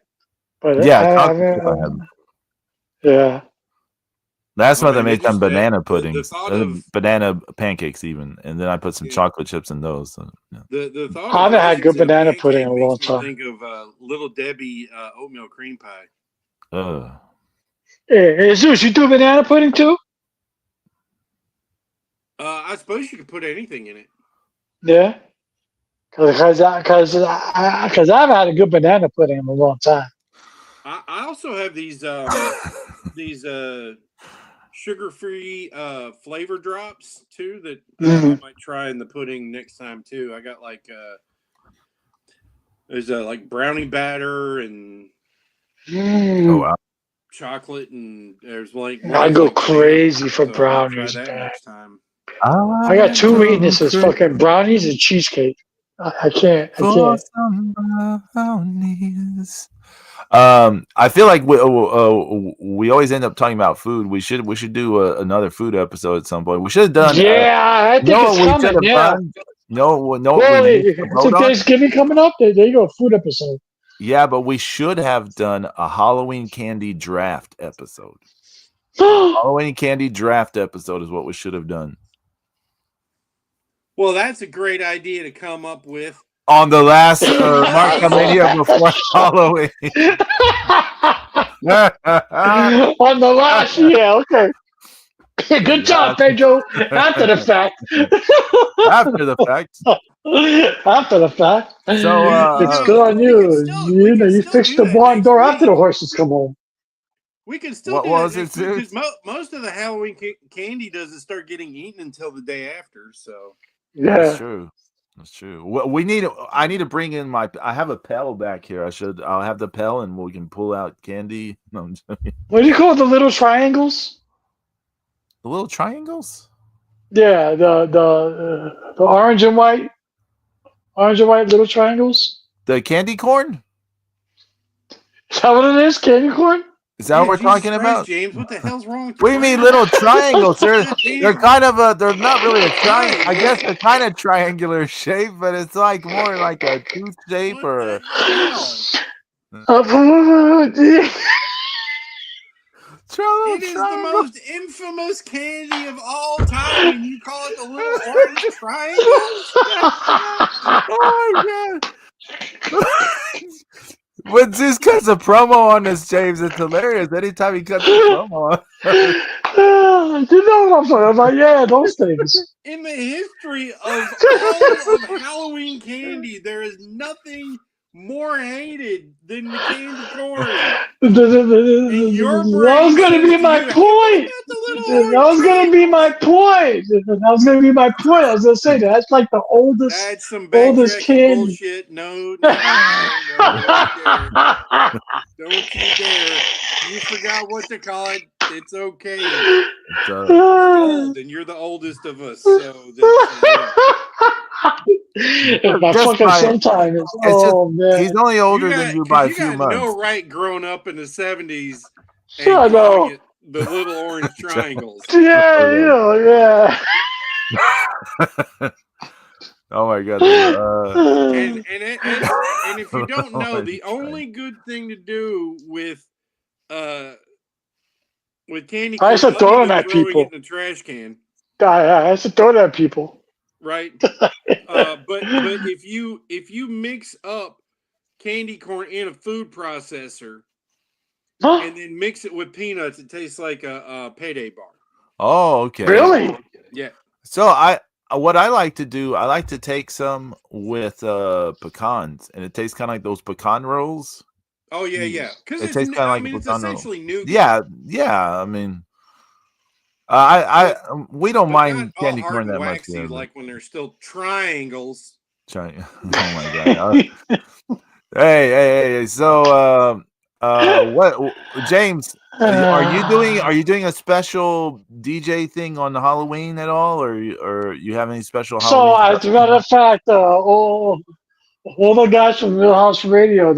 but yeah. That's why they made some banana puddings, banana pancakes even, and then I put some chocolate chips in those. So, yeah. The thought I haven't had good banana pudding in a long time. Think of Little Debbie oatmeal cream pie. Hey, Zeus, you do banana pudding too? I suppose you could put anything in it. Yeah, because I haven't had a good banana pudding in a long time. I also have these sugar-free flavor drops too that I might try in the pudding next time too. I got there's like brownie batter and chocolate, and there's I go crazy for brownies. Try that next time. I got two weaknesses: fucking brownies and cheesecake. I can't. Some brownies. I feel like we always end up talking about food. We should do another food episode at some point. We should have done. Yeah, I think it's coming. Yeah. No. It's Thanksgiving coming up. There you go, food episode. Yeah, but we should have done a Halloween candy draft episode. Halloween candy draft episode is what we should have done. Well, that's a great idea to come up with. On the last Mania before Halloween. On the last, yeah, okay. Good job, Pedro. After the fact. After the fact. After the fact. So it's good on you. You fixed the barn door after the horses come home. We can still do that because most of the Halloween candy doesn't start getting eaten until the day after. So yeah, that's true. That's true. I need to bring in I have a Pell back here. I'll have the Pell and we can pull out candy. No, what do you call the little triangles? The little triangles? Yeah, the orange and white little triangles. The candy corn? Is that what it is? Candy corn? Is that what we're talking about? James, what the hell's wrong with you? What do you mean little triangles? They're kind of they're not really a triangle. I guess they're kind of triangular shape, but it's like more like a tooth shape or It is the most infamous candy of all time, and you call it the little orange triangles? Oh my god. When Zeus cuts a promo on this, James, it's hilarious. Anytime he cuts a promo you know what I'm talking about? Yeah, those things. In the history of all of Halloween candy, there is nothing more hated than the candy corn. That was going to be my point. That was going to be my point. I was going to say that's like the oldest. That's some oldest candy. Bullshit. No. Don't you dare. You forgot what to call it. It's okay. It's old, and you're the oldest of us. So sometimes. Man. He's only older than you by a few months. You know, right? Growing up in the 70s, I know the little orange triangles. Yeah. Oh my god! And if you don't know, the only good thing to do with candy corn, I used to throw them at people in the trash can. I used to throw them at people. Right, but if you mix up candy corn in a food processor and then mix it with peanuts, it tastes like a payday bar. Oh, okay. Really? Yeah. So what I like to do, I like to take some with pecans, and it tastes kind of like those pecan rolls. Oh yeah, because it tastes kind of like it's essentially nougat. Yeah. I mean, we don't mind candy corn that much. Like when they're still triangles. Oh my god. Hey. So, what, James? Are you doing a special DJ thing on Halloween at all, or you have any special So, Halloween stuff as a going matter on? of fact, all the guys from Real House Radio,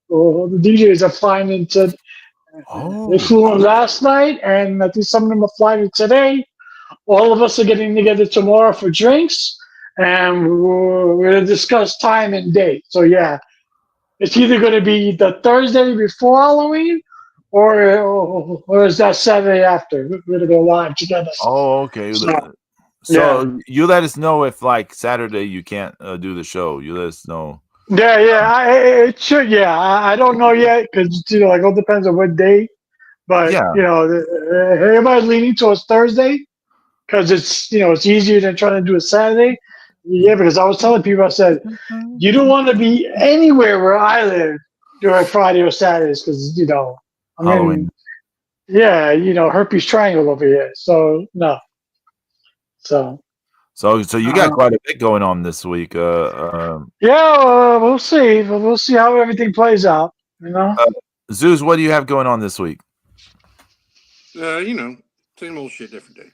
all the DJs are flying into. They Oh, flew in last night, and I think some of them are flying in today. All of us are getting together tomorrow for drinks, and we're going to discuss time and date. So yeah, it's either going to be the Thursday before Halloween, or is that Saturday after? We're going to go live together. okay. So yeah, So you let us know if like Saturday you can't do the show. You let us know. yeah. It should. Yeah, I don't know yet because like it all depends on what day. But Yeah, everybody's leaning towards Thursday because it's easier than trying to do a Saturday. Yeah, because I was telling people, I said you don't want to be anywhere where I live during Friday or Saturdays because I'm Halloween. in herpes triangle over here. So no, so So you got quite a bit going on this week. yeah, we'll see. We'll see how everything plays out. Zeus, what do you have going on this week? Same old shit, different day.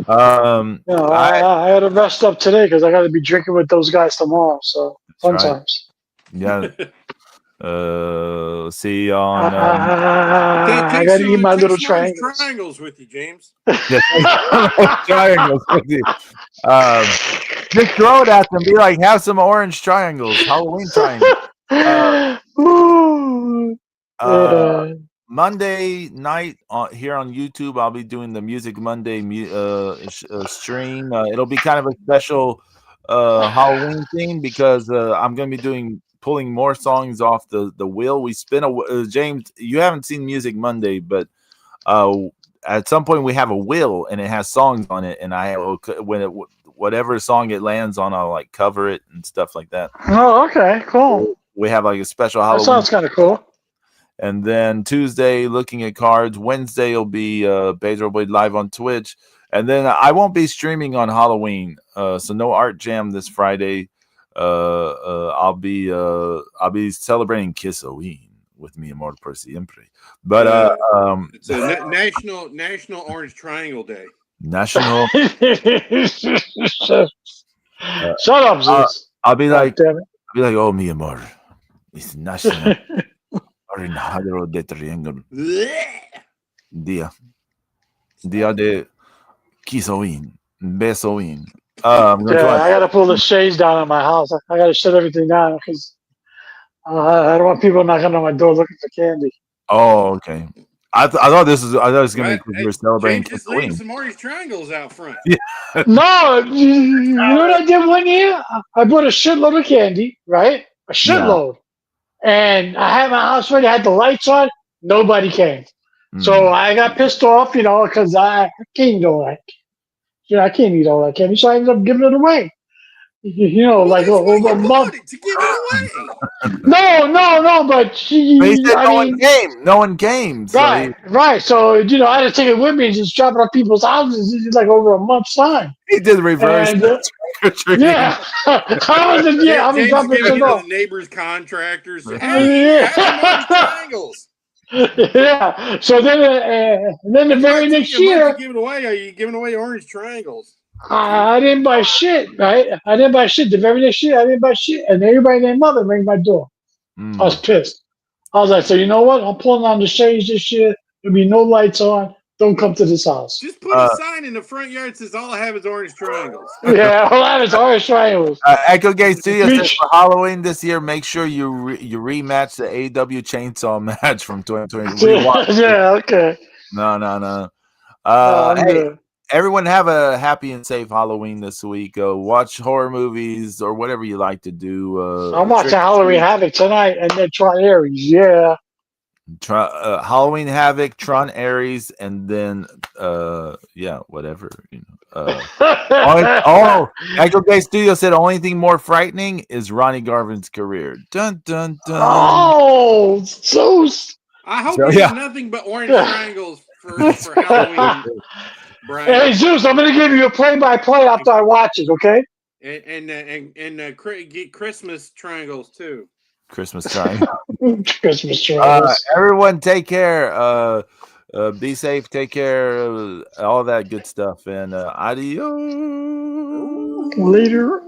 I had to rest up today because I got to be drinking with those guys tomorrow. So fun times. Yeah. See you on. I got to eat my little triangles. Triangles with you, James. Triangles with you. Just throw it at them. Be like, have some orange triangles, Halloween triangles. Monday night here on YouTube, I'll be doing the Music Monday stream. It'll be kind of a special Halloween theme because I'm going to be pulling more songs off the wheel. We spin James, you haven't seen Music Monday, but at some point we have a wheel and it has songs on it, and whatever song it lands on, I'll like cover it and stuff like that. Oh, okay, cool. We have like a special Halloween. That sounds kind of cool. And then Tuesday, looking at cards. Wednesday will be Pedro Boyd live on Twitch. And then I won't be streaming on Halloween, so no art jam this Friday. I'll be celebrating Kissoween with mi amor por siempre. But it's a national Orange Triangle Day. National. Shut up, Zeus. I'll be like, oh mi amor, it's national. Orinhadro de Triangle. Dia de Kissoween. Besoween. I gotta pull the shades down on my house. I gotta shut everything down because I don't want people knocking on my door looking for candy. Oh, okay. I thought it was gonna be because we were celebrating. Just leave some orange triangles out front. Yeah. No, you know what I did one year? I bought a shitload of candy, right? A shitload. And I had my house ready. I had the lights on. Nobody came. So I got pissed off, because I can't eat all that. I can't eat all that candy. So I ended up giving it away. Like over a month. To give it away. No, but no one came. So right. So I had to take it with me and just drop it on people's houses. It's like over a month's time. He did reverse. Yeah, I was dropping it off. The neighbors, contractors. Triangles. Yeah. So then the very next year, are you giving away orange triangles? I didn't buy shit, right? I didn't buy shit. The very next year, I didn't buy shit, and everybody named Mother rang my door. I was pissed. I was like, so you know what? I'm pulling on the shades this year. There'll be no lights on. Don't come to this house. Just put a sign in the front yard that says all I have is orange triangles. Yeah, all I have is orange triangles. Echo Gate Studios says for Halloween this year, make sure you rematch the AEW Chainsaw match from 2020. Yeah, okay. No. Hey, everyone have a happy and safe Halloween this week. Watch horror movies or whatever you like to do. I'm watching Halloween Havoc tonight and then Tron Ares. Yeah. Halloween Havoc, Tron Ares, and then whatever. Echo Gate Studio said only thing more frightening is Ronnie Garvin's career. Dun dun dun. Oh, Zeus. I hope there's nothing but orange triangles for Halloween. Brian. Hey Zeus, I'm gonna give you a play-by-play after I watch it, okay? And get Christmas triangles too. Christmas triangle. Christmas triangles. Everyone, take care. Be safe. Take care. All that good stuff. And adios. Later.